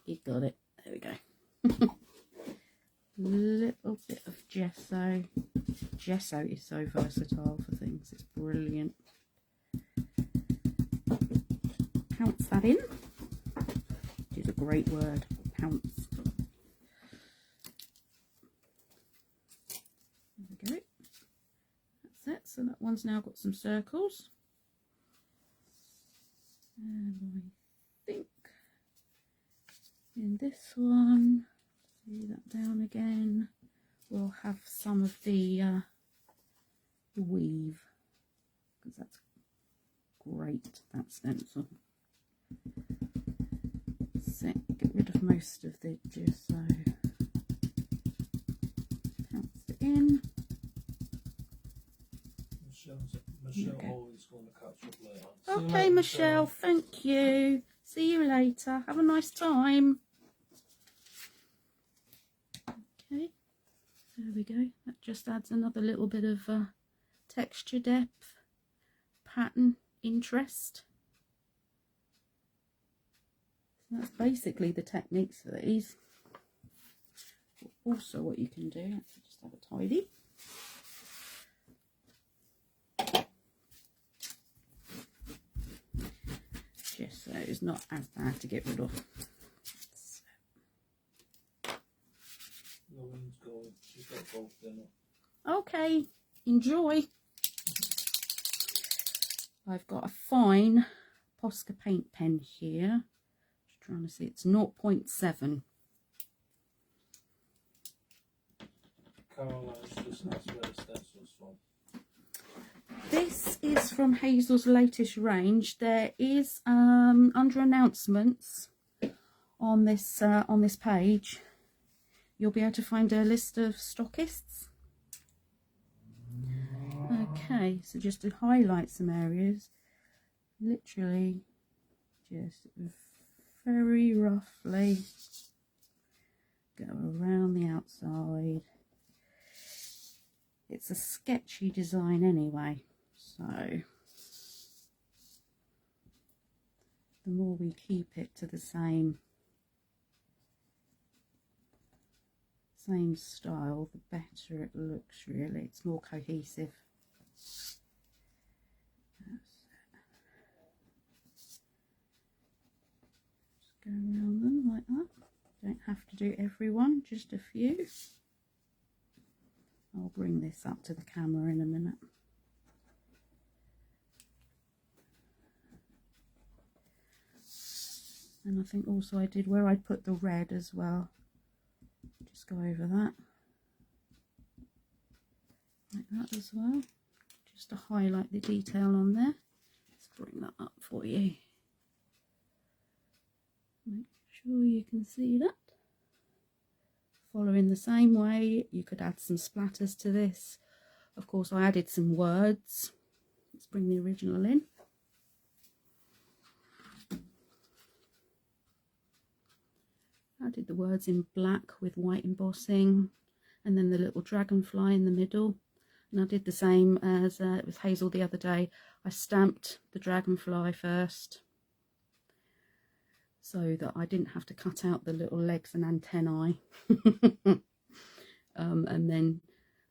You got it. There we go. Little bit of gesso. Gesso is so versatile for things. It's brilliant. Pounce that in. Which is a great word. Pounce. There we go. That's it. So that one's now got some circles. And I think in this one, see that down again, we'll have some of the weave, because that's great, that stencil. So get rid of most of the gesso, pounce it in. Michelle always going to catch up later. Okay, Michelle, thank you. See you later. Have a nice time. Okay, there we go. That just adds another little bit of texture, depth, pattern, interest. So that's basically the techniques for these. Also, what you can do, let's just have a tidy. Gesso is not as bad to get rid of. Lauren's going. She's got both dinner. Okay, enjoy. I've got a fine Posca paint pen here. Just trying to see, it's 0.7. Caroline's just asked where the stencil's from. This is from Hazels' latest range. There is under announcements on this page, you'll be able to find a list of stockists. Okay, so just to highlight some areas, literally just very roughly go around the outside. It's a sketchy design anyway, so the more we keep it to the same style, the better it looks really. It's more cohesive. That's it. Just go around them like that. Don't have to do everyone, just a few. I'll bring this up to the camera in a minute. And I think also I did where I put the red as well. Just go over that. Like that as well. Just to highlight the detail on there. Let's bring that up for you. Make sure you can see that. Following the same way, you could add some splatters to this. Of course, I added some words. Let's bring the original in. I did the words in black with white embossing, and then the little dragonfly in the middle. And I did the same as with Hazel the other day. I stamped the dragonfly first, so that I didn't have to cut out the little legs and antennae. And then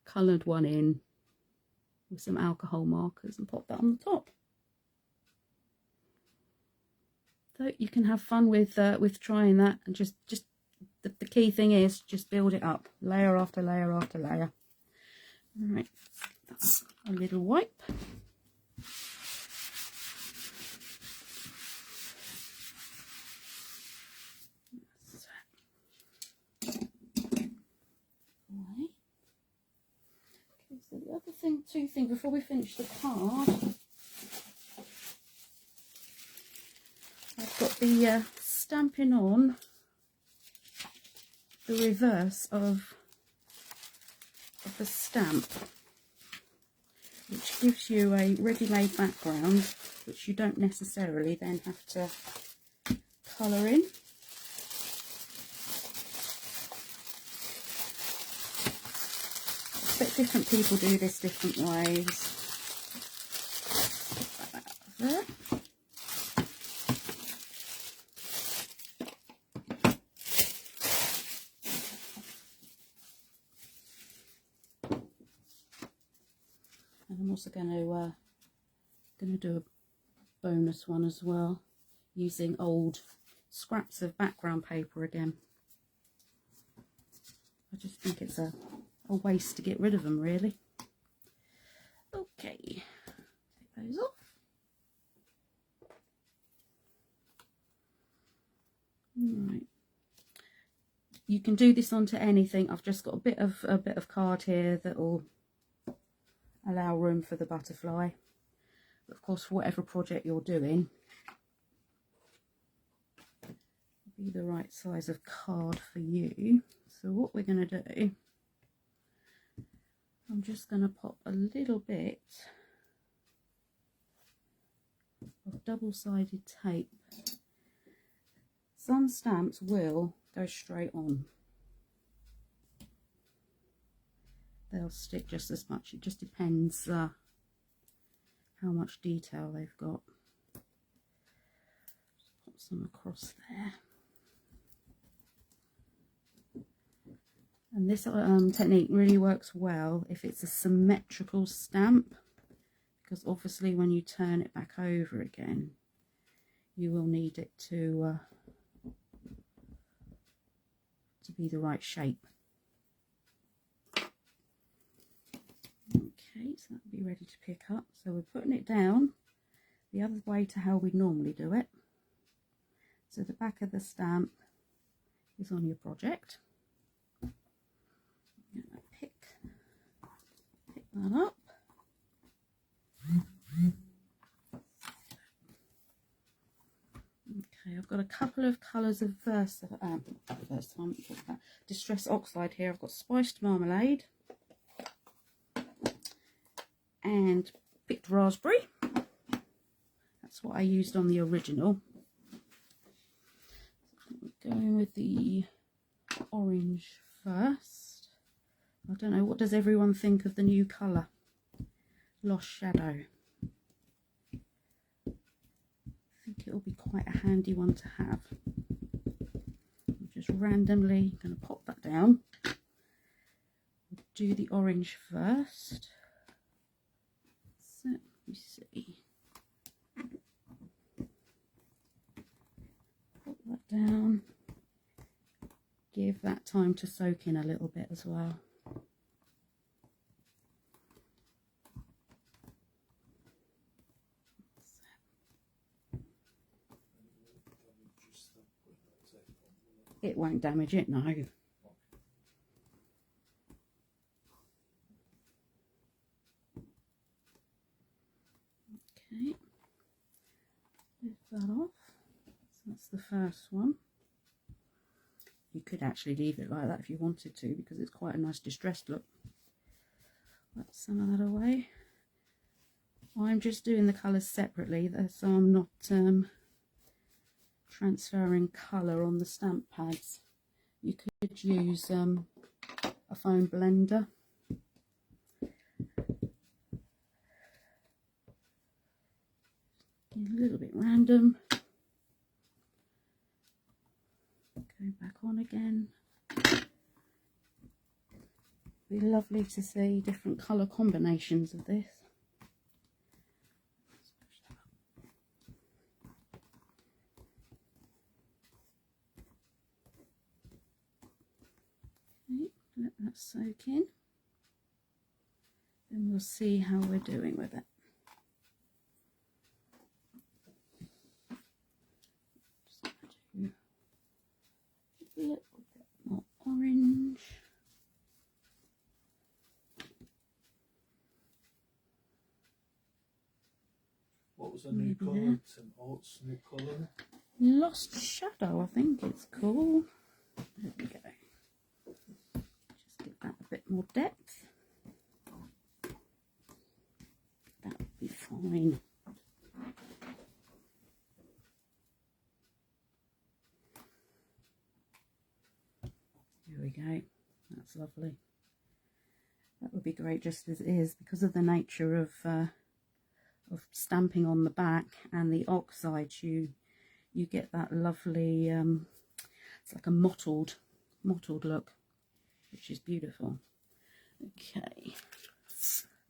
coloured one in with some alcohol markers and popped that on the top. So you can have fun with trying that, and just the key thing is just build it up, layer after layer after layer. All right, that's a little wipe. So the other thing, two things before we finish the card, I've got the stamping on the reverse of the stamp, which gives you a ready-made background, which you don't necessarily then have to colour in. but different people do this different ways. Put that out of there. And I'm also going to do a bonus one as well, using old scraps of background paper again. I just think it's a waste to get rid of them, really. Okay, take those off. Right. You can do this onto anything. I've just got a bit of card here that will allow room for the butterfly. But of course, for whatever project you're doing, it'll be the right size of card for you. So what we're going to do, I'm just going to pop a little bit of double-sided tape. Some stamps will go straight on. They'll stick just as much. It just depends how much detail they've got. Just pop some across there. And this technique really works well if it's a symmetrical stamp, because obviously when you turn it back over again, you will need it to be the right shape. Okay, so that'll be ready to pick up. So we're putting it down the other way to how we normally do it. So the back of the stamp is on your project. I'm going to pick that up. Okay, I've got a couple of colours of Distress Oxide here. I've got Spiced Marmalade and Picked Raspberry. That's what I used on the original. I'm going with the orange first. I don't know, what does everyone think of the new colour? Lost Shadow. I think it'll be quite a handy one to have. I'm just randomly going to pop that down. Do the orange first. So let me see. Pop that down. Give that time to soak in a little bit as well. It won't damage it, no. Okay, lift that off. So that's the first one. You could actually leave it like that if you wanted to, because it's quite a nice distressed look. Wipe some of that away. I'm just doing the colours separately, so I'm not transferring colour on the stamp pads. You could use a foam blender. A little bit random. Go back on again. Be lovely to see different colour combinations of this. Okay, let that soak in. Then we'll see how we're doing with it. A little bit more orange. What was the new colour? Tim Holt's new colour? Lost Shadow, I think it's called. There we go. Just give that a bit more depth. That would be fine. Here we go. That's lovely. That would be great just as it is, because of the nature of stamping on the back and the oxides. You get that lovely, it's like a mottled look, which is beautiful. Okay,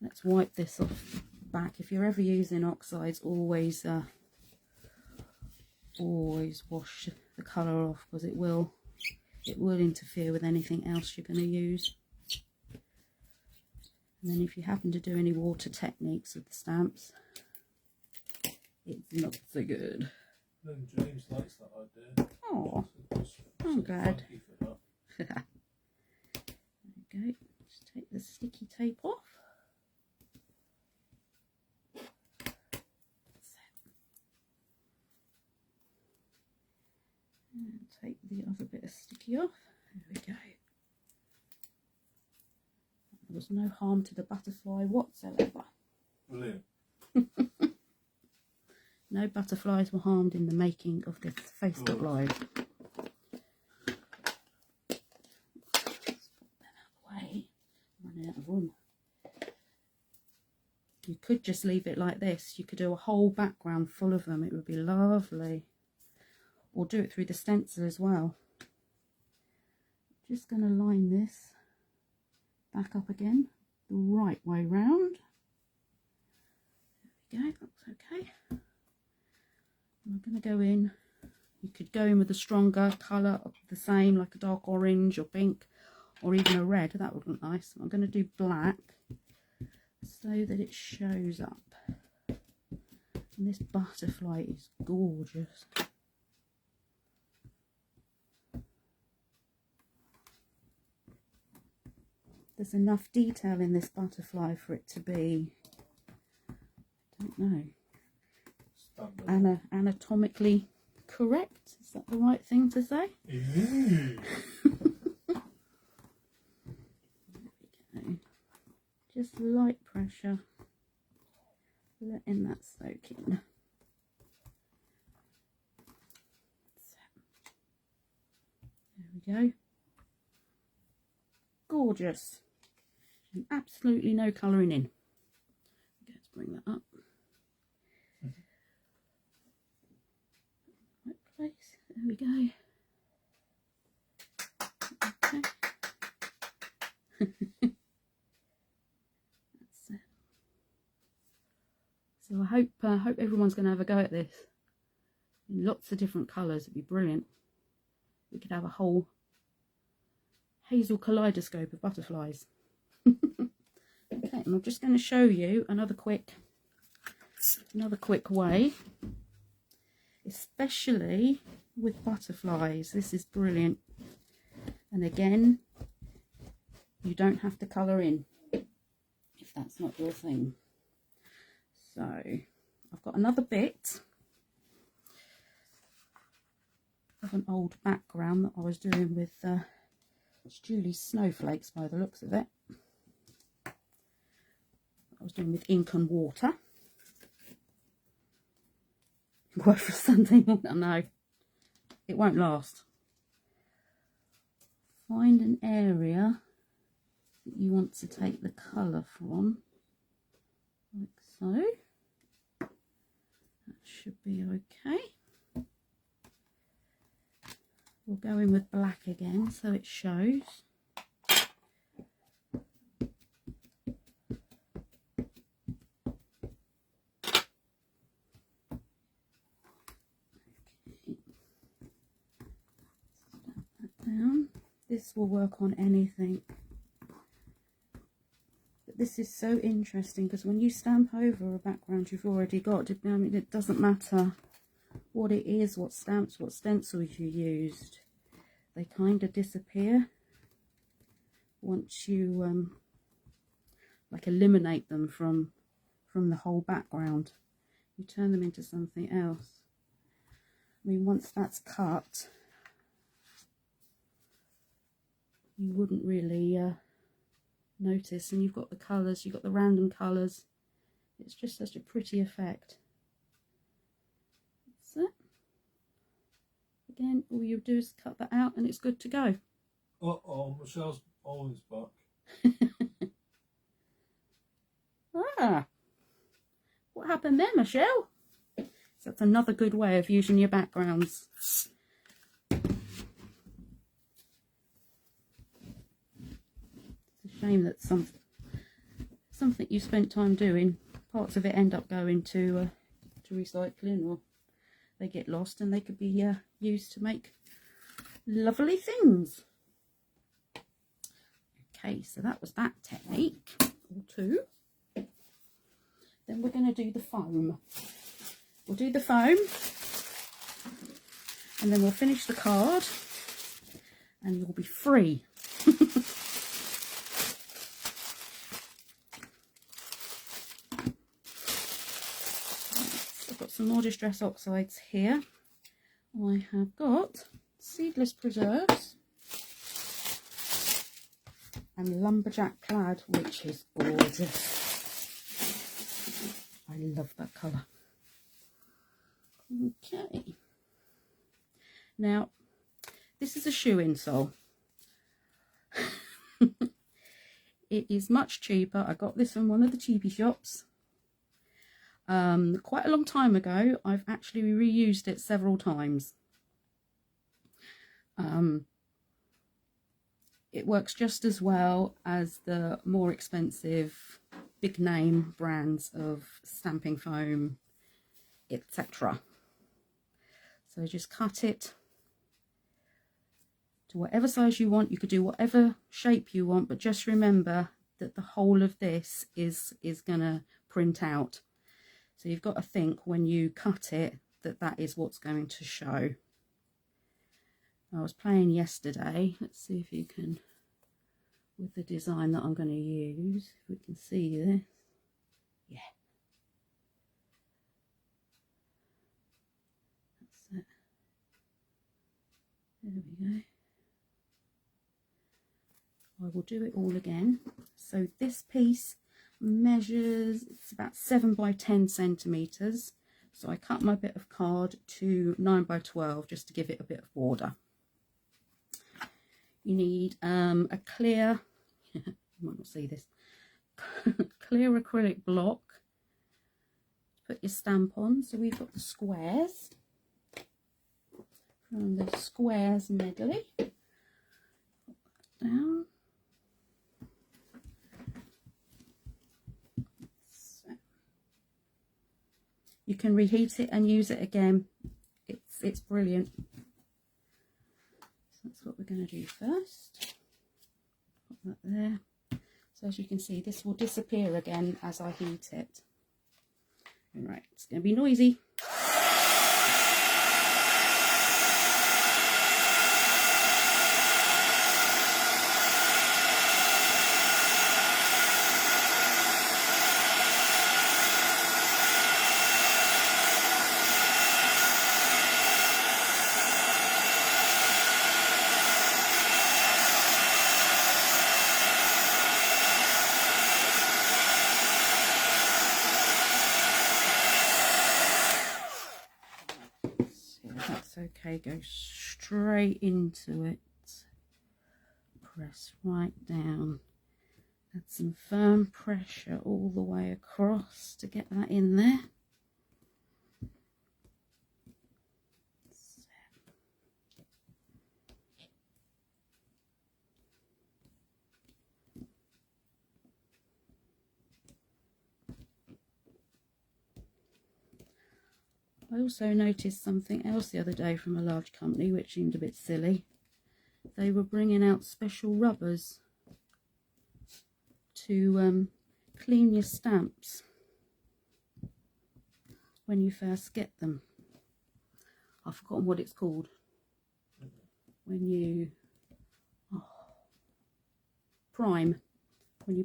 let's wipe this off back. If you're ever using oxides, always wash the colour off, because it will interfere with anything else you're going to use. And then if you happen to do any water techniques with the stamps, it's not so good. Then James likes that idea. Oh, I'm glad. There we go. Just take the sticky tape off. And take the other bit of sticky off. There we go. There was no harm to the butterfly whatsoever. Brilliant. No butterflies were harmed in the making of this Facebook Live. Let's put that out of the way. I'm running out of room. You could just leave it like this. You could do a whole background full of them. It would be lovely. Or do it through the stencil as well. Just going to line this back up again the right way round. There we go, looks okay. I'm going to go in. You could go in with a stronger colour of the same, like a dark orange or pink, or even a red. That would look nice. I'm going to do black so that it shows up. And this butterfly is gorgeous. There's enough detail in this butterfly for it to be, I don't know, anatomically correct. Is that the right thing to say? Mm. Okay. Just light pressure, letting that soak in. There we go. Gorgeous. And absolutely no colouring in. Okay, let's bring that up. Right place. There we go. Okay. That's it. So I hope everyone's going to have a go at this. In lots of different colours. It'd be brilliant. We could have a whole Hazel kaleidoscope of butterflies. Okay, and I'm just going to show you another quick way, especially with butterflies. This is brilliant. And again, you don't have to colour in if that's not your thing. So I've got another bit of an old background that I was doing with it's Julie's snowflakes by the looks of it. I was doing with ink and water. Work for Sunday morning. No, it won't last. Find an area that you want to take the colour from, like so. That should be okay. We'll go in with black again so it shows. Down. This will work on anything, but this is so interesting because when you stamp over a background you've already got, I mean, it doesn't matter what it is, what stamps, what stencils you used, they kind of disappear once you like eliminate them from the whole background. You turn them into something else. I mean, once that's cut, you wouldn't really notice, and you've got the colours, you've got the random colours. It's just such a pretty effect. That's it. Again, all you do is cut that out and it's good to go. Uh-oh, Michelle's always back. them there, Michelle. So that's another good way of using your backgrounds. It's a shame that something you spent time doing, parts of it end up going to recycling, or they get lost, and they could be used to make lovely things. Okay, so that was that technique, or two. Then we're going to do the foam. We'll do the foam, and then we'll finish the card, and you'll be free. I've got some more Distress Oxides here. I have got Seedless Preserves and Lumberjack Plaid, which is gorgeous. I love that colour. Okay. Now, this is a shoe insole. It is much cheaper. I got this from one of the cheapy shops. Quite a long time ago. I've actually reused it several times. It works just as well as the more expensive big name brands of stamping foam, etc. So just cut it to whatever size you want. You could do whatever shape you want, but just remember that the whole of this is gonna print out. So you've got to think when you cut it that is what's going to show. I was playing yesterday. Let's see if you can, with the design that I'm going to use, if we can see this. Yeah. That's it. There we go. I will do it all again. So this piece measures, it's about 7 by 10 centimeters. So I cut my bit of card to 9 by 12 just to give it a bit of border. You need a clear, you might not see this, clear acrylic block to put your stamp on. So we've got the squares from the Squares medley. Put that down. You can reheat it and use it again. It's brilliant. So that's what we're going to do first. Put that there. So as you can see, this will disappear again as I heat it. Alright, it's going to be noisy. Okay, go straight into it, press right down, add some firm pressure all the way across to get that in there. I also noticed something else the other day from a large company which seemed a bit silly. They were bringing out special rubbers to clean your stamps when you first get them. I've forgotten what it's called. When you prime. When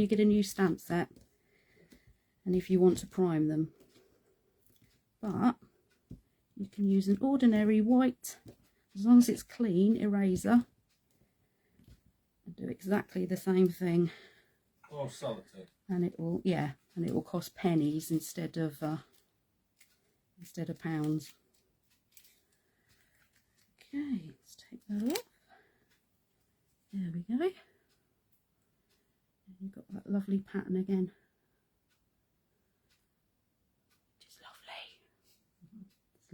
you get a new stamp set, and if you want to prime them. But you can use an ordinary white, as long as it's clean, eraser, and do exactly the same thing. Oh, sellotape. And it will, yeah, and it will cost pennies instead of pounds. Okay, let's take that off. There we go. And you've got that lovely pattern again.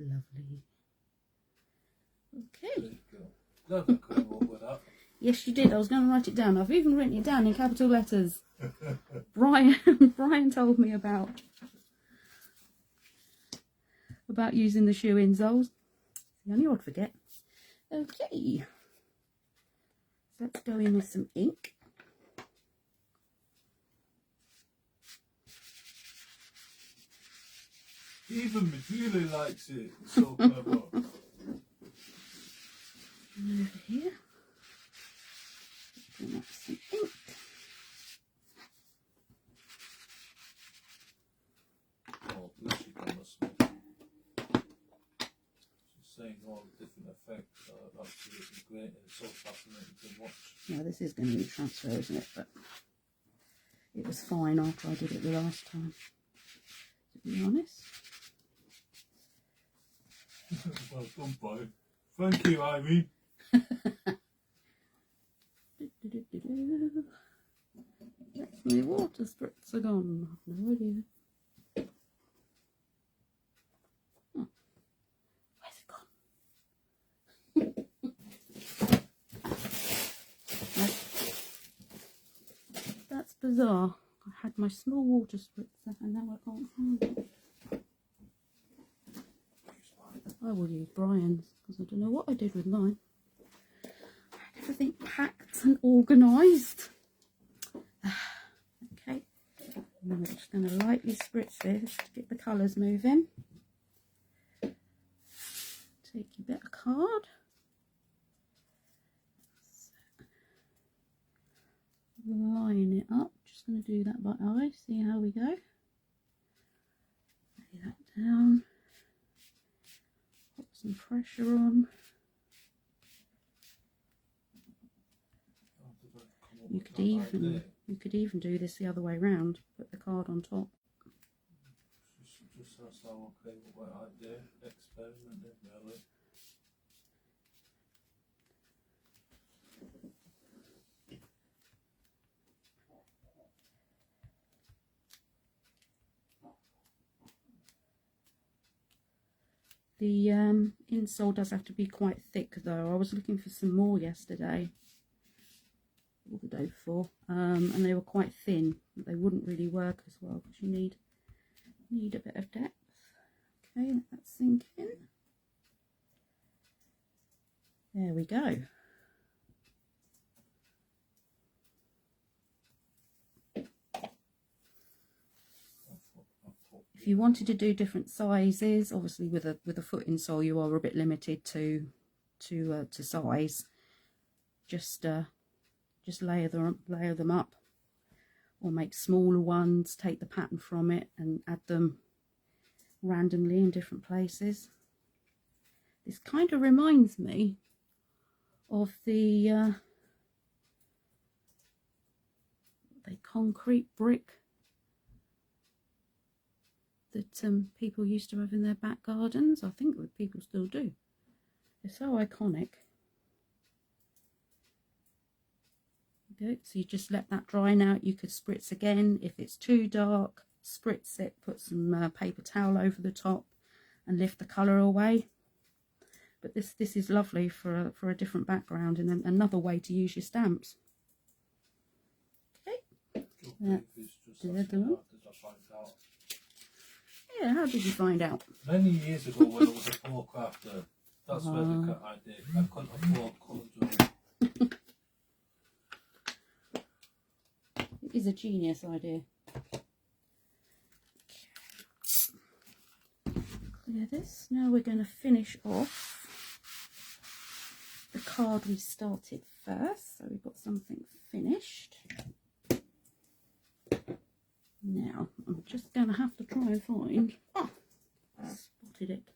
Lovely. There Okay. you go. Glad I came up with that. Yes, you did. I was going to write it down. I've even written it down in capital letters. Brian, Brian told me about using the shoe insoles. I knew I'd forget. Okay. So let's go in with some ink. Even Majulie likes it. It's so clever. And over here. Bring up some ink. Oh, bless you, honestly. She's saying all the different effects are absolutely great and it's so fascinating to watch. Now this is going to be transfer, isn't it? But it was fine after I did it the last time, to be honest. Well done, boy. Thank you, Ivy. That's my water spritzer gone. No idea. Oh. Where's it gone? That's bizarre. I had my small water spritzer and now I can't find it. I will use Brian's because I don't know what I did with mine. I had everything packed and organised. Okay, and then we're just going to lightly spritz this to get the colours moving. Take your bit of card. Line it up. Just going to do that by eye. See how we go. Lay that down. Put some pressure on. You could even do this the other way round. Put the card on top. Just that's how okay with what I do. Experimenting, really. The insole does have to be quite thick though. I was looking for some more yesterday, or the day before, and they were quite thin. They wouldn't really work as well because you need a bit of depth. Okay, let that sink in. There we go. If you wanted to do different sizes, obviously with a foot insole you are a bit limited to size. Just layer them up, or make smaller ones. Take the pattern from it and add them randomly in different places. This kind of reminds me of the concrete brick that people used to have in their back gardens. I think that people still do. They're so iconic. Good. So you just let that dry now. You could spritz again. If it's too dark, spritz it, put some paper towel over the top and lift the colour away. But this is lovely for a different background and another way to use your stamps. Okay. Yeah, how did you find out? Many years ago when I was a poor crafter, that's where I did. I couldn't afford colour drawing. It is a genius idea. Clear this. Now we're going to finish off the card we started first. So we've got something finished. Now I'm just going to have to try and find. Oh, I spotted it.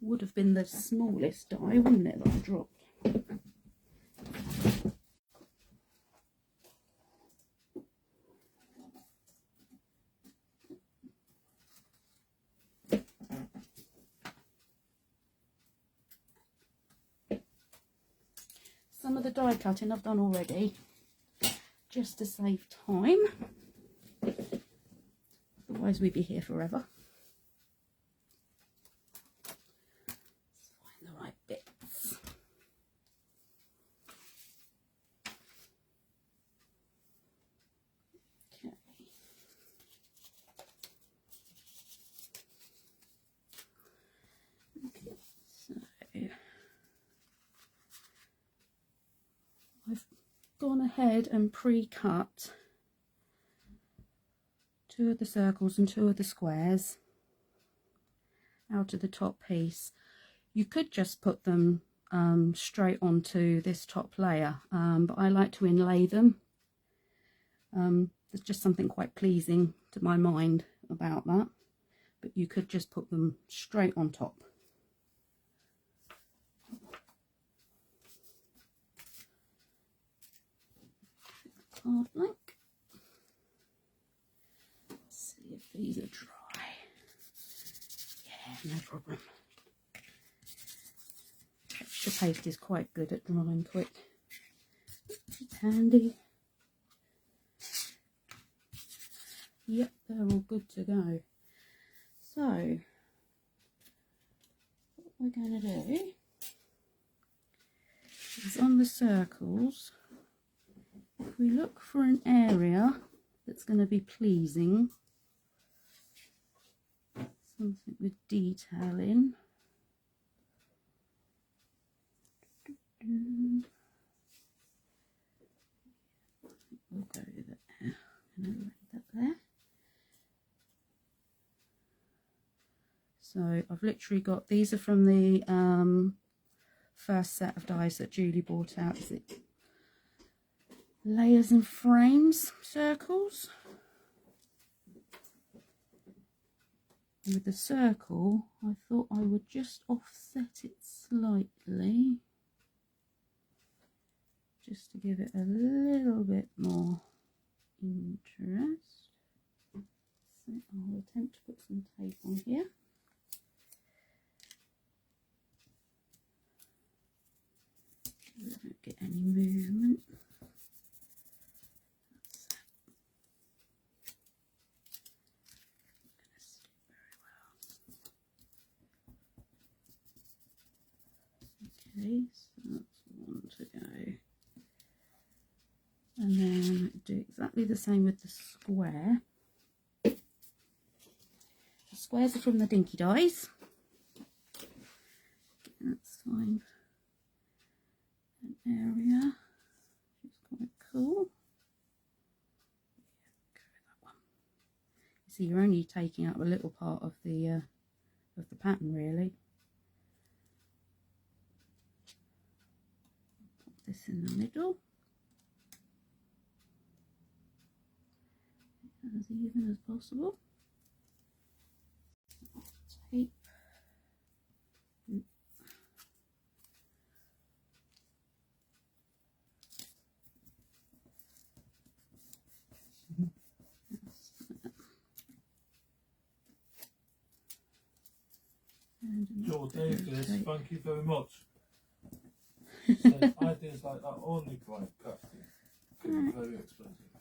Would have been the smallest die, wouldn't it, that I dropped? Some of the die cutting I've done already, just to save time. The otherwise we'd be here forever. Let's find the right bits. Okay. Okay, so I've gone ahead and pre-cut 2 of the circles and 2 of the squares out of the top piece. You could just put them straight onto this top layer, but I like to inlay them. There's just something quite pleasing to my mind about that, but you could just put them straight on top. Card blank. Let's see if these are dry. Yeah, no problem. Texture paste is quite good at drying quick. It's handy. Yep, they're all good to go. So, what we're going to do is on the circles, if we look for an area that's going to be pleasing, something with detail in. We'll go there. I'm going to lay that there. So I've literally got, these are from the first set of dies that Julie bought out. Is it Layers and Frames circles? And with the circle, I thought I would just offset it slightly, just to give it a little bit more interest. So I'll attempt to put some tape on here. I don't get any movement. Okay, so that's one to go. And then do exactly the same with the square. The squares are from the Dinky Dies. Let's find an area which is quite cool. Yeah, go with that one. You see, you're only taking up a little part of the pattern, really. Put this in the middle, as even as possible. Tape. Your Davis, thank you very much. So ideas like that only quite crafty. Can be very expensive.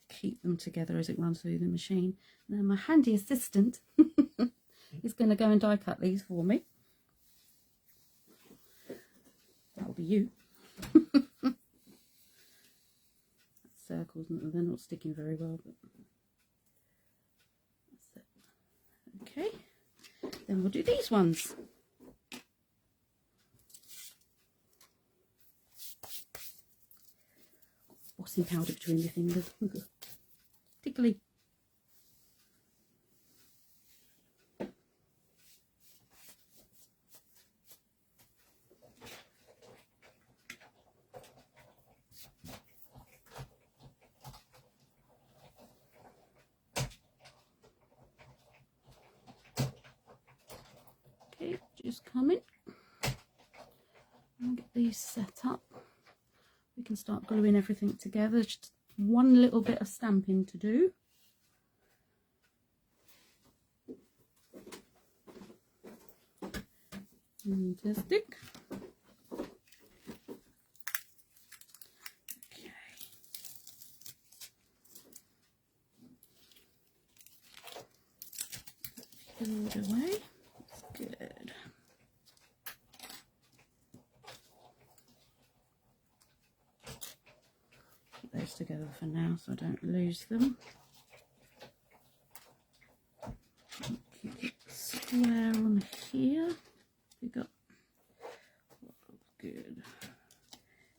Keep them together as it runs through the machine. Now my handy assistant is going to go and die cut these for me. That'll be you. Circles, they're not sticking very well, but that's it. Okay, then we'll do these ones. Bossing powder between your fingers. Tickly. Okay, just coming. I'll get these set up. We can start gluing everything together. Just one little bit of stamping to do. Fantastic. Okay. build away. That's good. Put those together for now so I don't lose them. Keep it square on here. We got good.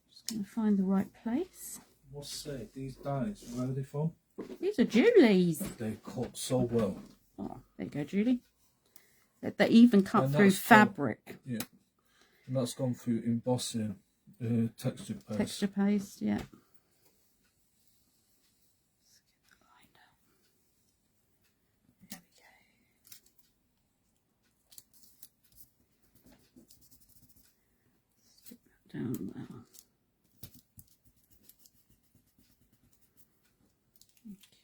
Just going to find the right place. What's these dies? Where are they from? These are Julie's. They cut so well. Oh, there you go, Julie. They even cut through fabric. Yeah, and that's gone through embossing, texture paste. Texture paste, yeah. There we go. Stick that down there.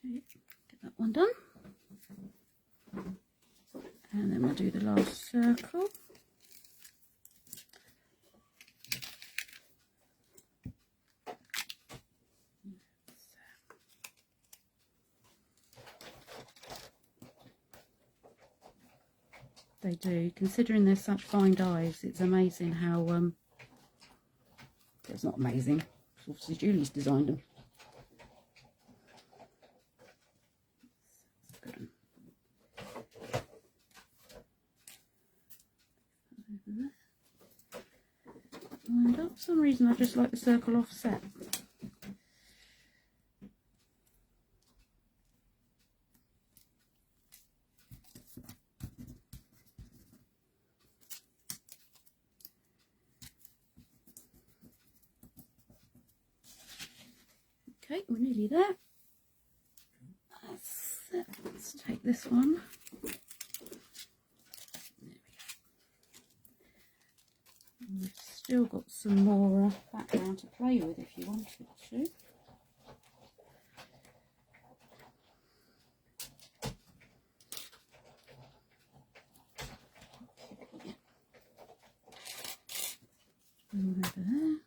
Okay, get that one done. And then we'll do the last circle. They do, considering they're such fine dies, it's amazing how, it's not amazing, obviously Julie's designed them. And for some reason I just like the circle offset. Okay, we're nearly there. That's it. Let's take this one. We've still got some more background to play with if you wanted to. Over there.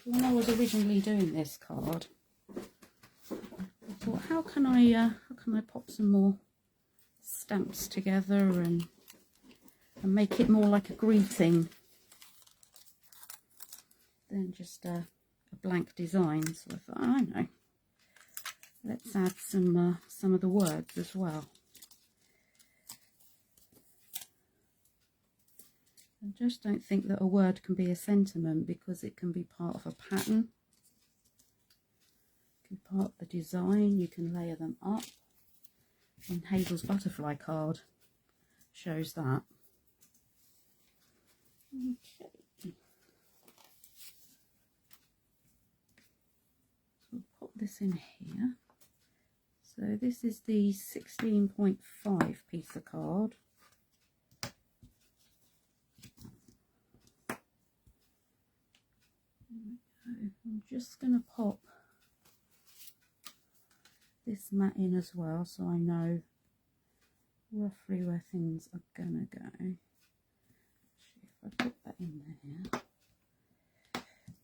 When I was originally doing this card, I thought, how can I pop some more stamps together and make it more like a greeting than just a blank design. So I thought, I know, let's add some of the words as well. I just don't think that a word can be a sentiment, because it can be part of a pattern, it can be part of the design, you can layer them up. And Hazel's butterfly card shows that. Okay. So we'll pop this in here. So this is the 16.5 piece of card. I'm just going to pop this mat in as well, so I know roughly where things are going to go. Actually, if I put that in there,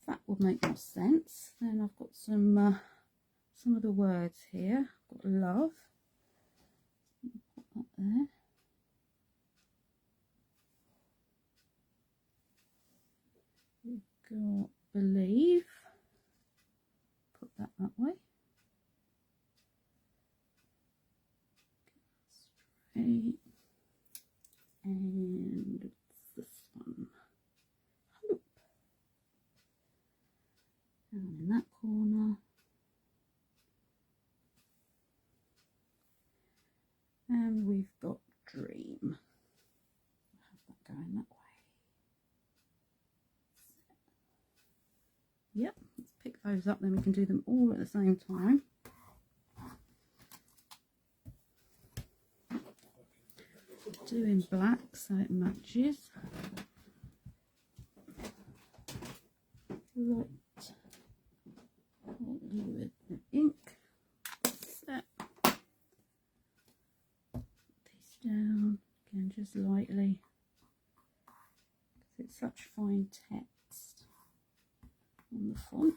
that would make more sense. Then I've got some of the words here. I've got love. Put that there. We've got believe. Put that way. Straight. And it's this one. Hope. Down in that corner. And we've got dream. I'll have that going that way. Yep, let's pick those up, then we can do them all at the same time. Do in black so it matches. Right, what do with the ink? Set these down again, just lightly, because it's such fine text on the font.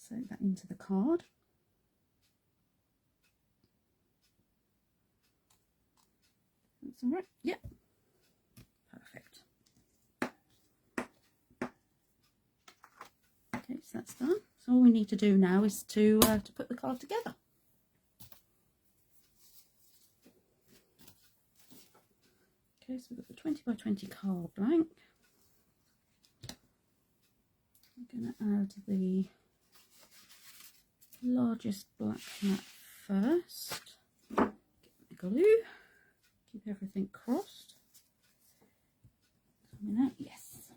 insert that into the card. That's all right. Yep. Perfect. Okay, so that's done. So all we need to do now is to put the card together. Okay, so we've got the 20 by 20 card blank. I'm going to add the largest black mat first. Get the glue. Keep everything crossed. Coming out, yes.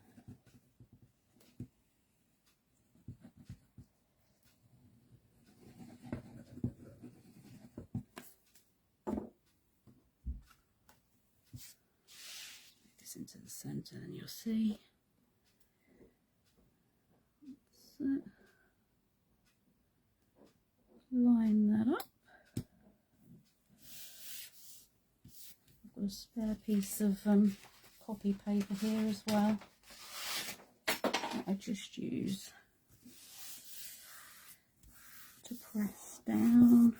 Move this into the centre and you'll see. That's it. Line that up. I've got a spare piece of copy paper here as well that I just use to press down.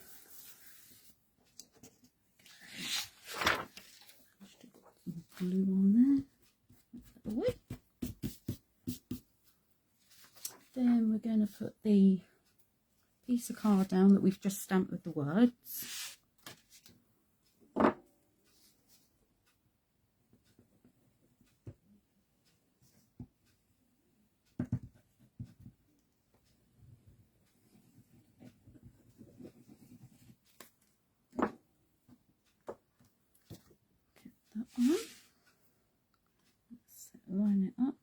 Just put some glue on there. Away. Then we're going to put the piece of card down that we've just stamped with the words. Get that on. Let's line it up.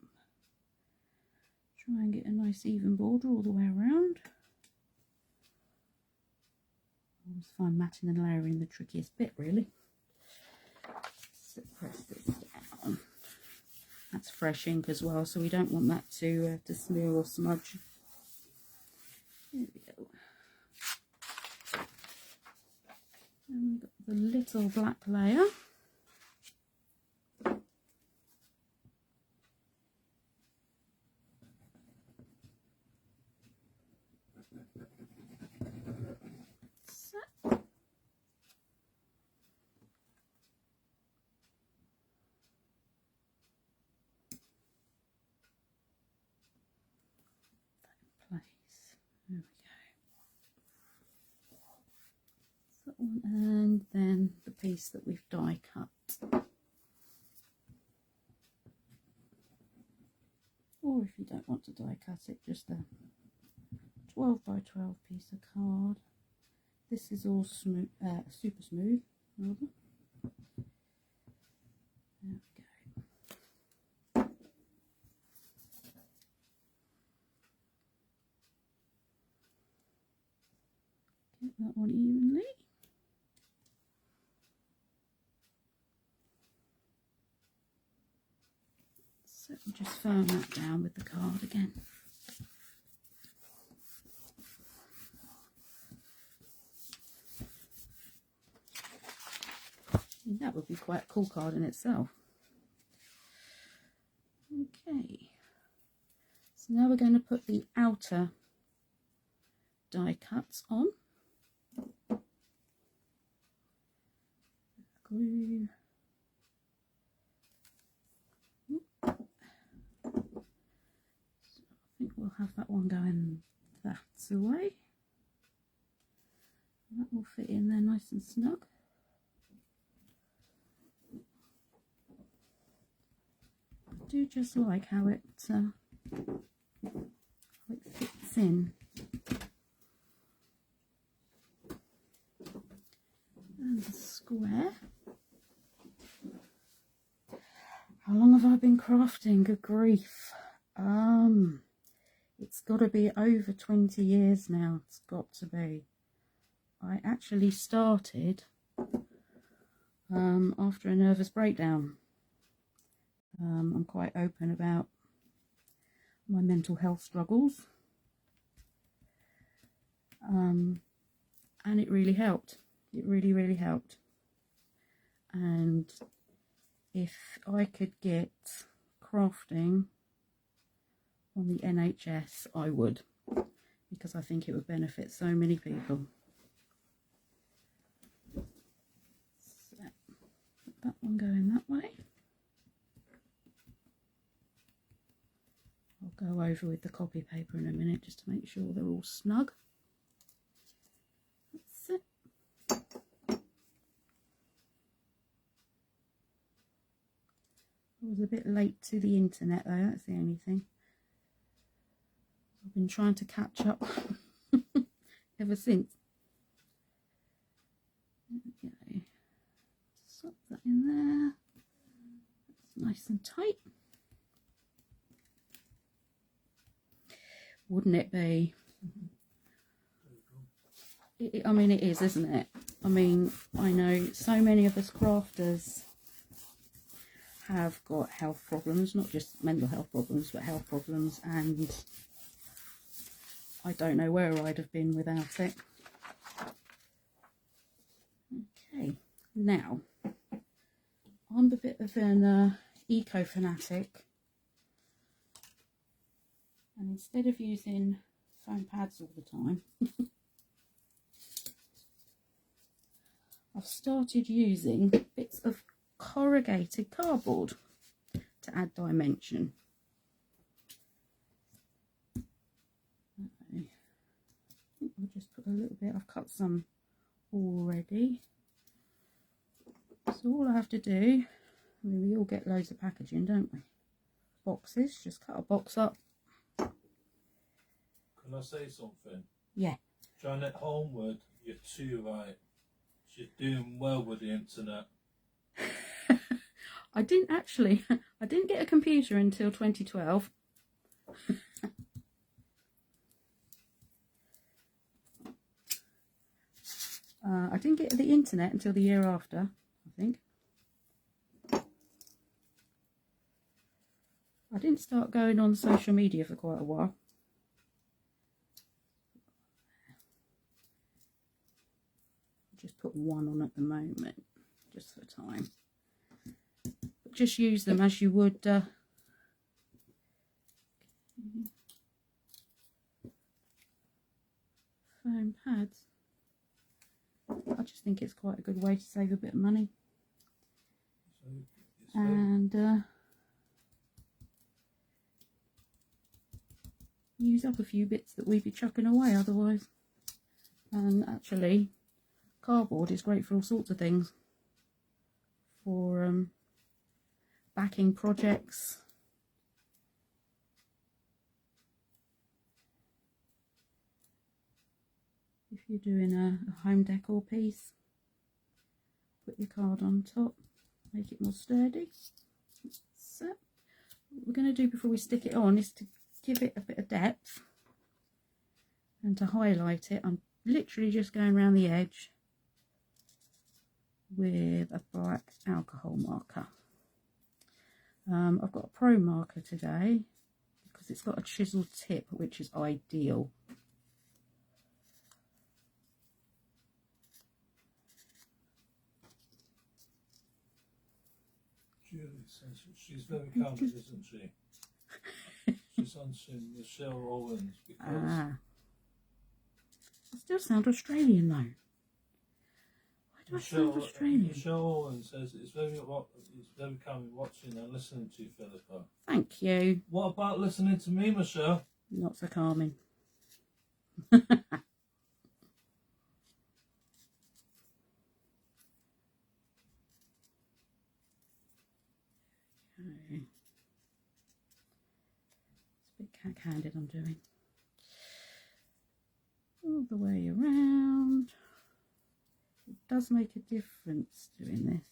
Try and get a nice even border all the way around. I always find matting and layering the trickiest bit, really. So press this down. That's fresh ink as well, so we don't want that to smear or smudge. There we go. And we've got the little black layer. There we go. That one, and then the piece that we've die cut. Or if you don't want to die cut it, just a 12 by 12 piece of card. This is all smooth, super smooth, rather. There we go. Get that one evenly. So we'll just firm that down with the card again. And that would be quite a cool card in itself. Okay, so now we're going to put the outer die cuts on. Glue. So I think we'll have that one going that way. That will fit in there nice and snug. I do just like how it fits in. And the square. How long have I been crafting? Good grief. It's got to be over 20 years now. It's got to be. I actually started after a nervous breakdown. I'm quite open about my mental health struggles. And it really helped. It really, really helped. And if I could get crafting on the NHS, I would. because I think it would benefit so many people. So, put that one going that way. I'll go over with the copy paper in a minute just to make sure they're all snug. That's it. I was a bit late to the internet though, that's the only thing. I've been trying to catch up ever since. Okay, slip that in there. That's nice and tight. Wouldn't it be? I mean, it is, isn't it? I mean, I know so many of us crafters have got health problems, not just mental health problems, but health problems, and I don't know where I'd have been without it. Okay, now, I'm a bit of an eco-fanatic, and instead of using foam pads all the time, I've started using bits of corrugated cardboard to add dimension. Okay. I'll just put a little bit, I've cut some already. So all I have to do, I mean, we all get loads of packaging, don't we? Boxes, just cut a box up. Can I say something? Yeah. Janet Holmwood, you're too right. She's doing well with the internet. I didn't get a computer until 2012. I didn't get the internet until the year after, I think. I didn't start going on social media for quite a while. Just put one on at the moment, just for time. But just use them as you would foam pads. I just think it's quite a good way to save a bit of money. And use up a few bits that we'd be chucking away otherwise. And actually, cardboard is great for all sorts of things. For backing projects. If you're doing a home decor piece, put your card on top, make it more sturdy. So, what we're going to do before we stick it on is to give it a bit of depth and to highlight it. I'm literally just going around the edge with a black alcohol marker. I've got a pro marker today because it's got a chisel tip, which is ideal. Julie says she's very candid, isn't she? She's answering Michelle Owens because I still sound Australian though. Why do I sound Australian? Michelle Owens says it's very calming watching and listening to you, Phillipa. Thank you. What about listening to me, Michelle? Not so calming. Okay. It's a bit cack-handed I'm doing. All the way around. It does make a difference doing this.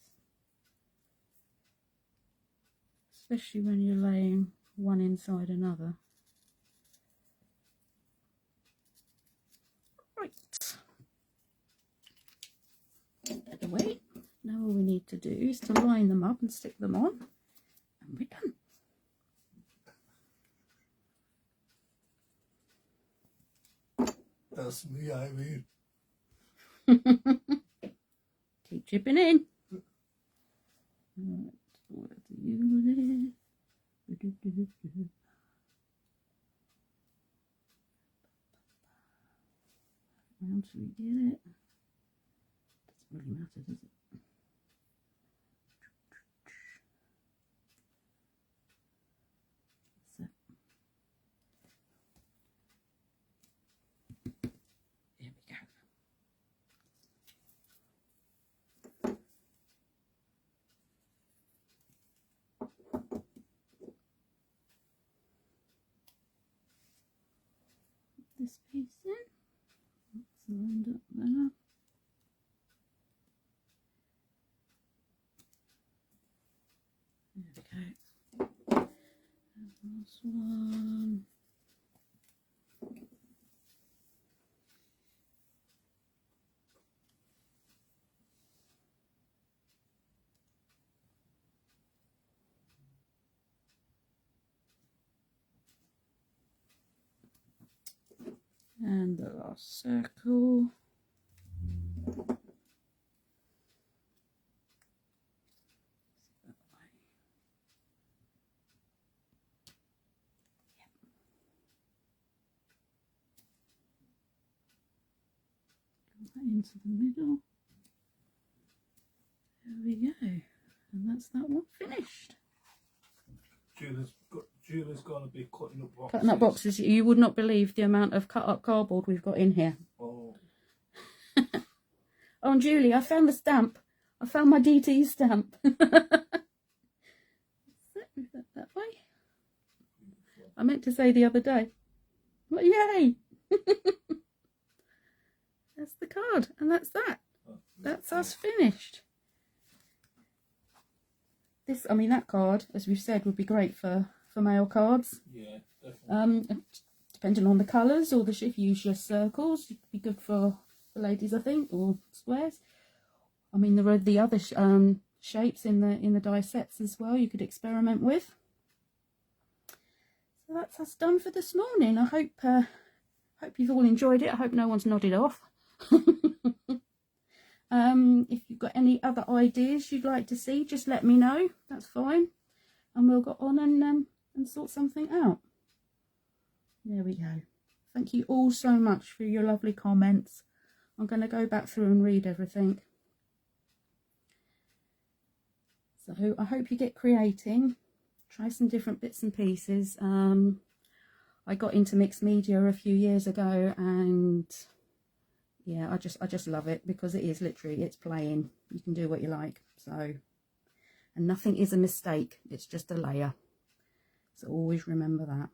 Especially when you're laying one inside another. Right. Out of the way. Now all we need to do is to line them up and stick them on. And we're done. That's me, Irene. Keep chipping in. Right, what do you How do we get it? Doesn't really matter, does it? So, there we go. This piece in. It's lined up there. There we go. And this one. And the last circle. Into the middle. There we go. And that's that one finished. Julie's going to be cutting up boxes. Cutting up boxes. You would not believe the amount of cut up cardboard we've got in here. Oh. Oh, and Julie, I found the stamp. I found my DT stamp. Move that way. I meant to say the other day. Well, yay! That's the card, and that's that. That's us finished. This, I mean, that card, as we've said, would be great for mail cards. Yeah, definitely. Depending on the colours, or if you use your circles, it could be good for ladies, I think, or squares. I mean, there are the other shapes in the die sets as well. You could experiment with. So that's us done for this morning. I hope you've all enjoyed it. I hope no one's nodded off. If you've got any other ideas you'd like to see, just let me know. That's fine, and we'll go on and sort something out. There we go. Thank you all so much for your lovely comments. I'm going to go back through and read everything. So I hope you get creating. Try some different bits and pieces. I got into mixed media a few years ago, and yeah, I just love it, because it is literally, it's playing. You can do what you like. So, and nothing is a mistake. It's just a layer. So always remember that.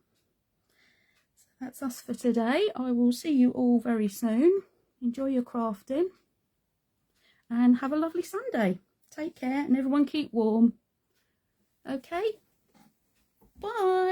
So that's us for today. I will see you all very soon. Enjoy your crafting and have a lovely Sunday. Take care, and everyone keep warm. Okay, bye.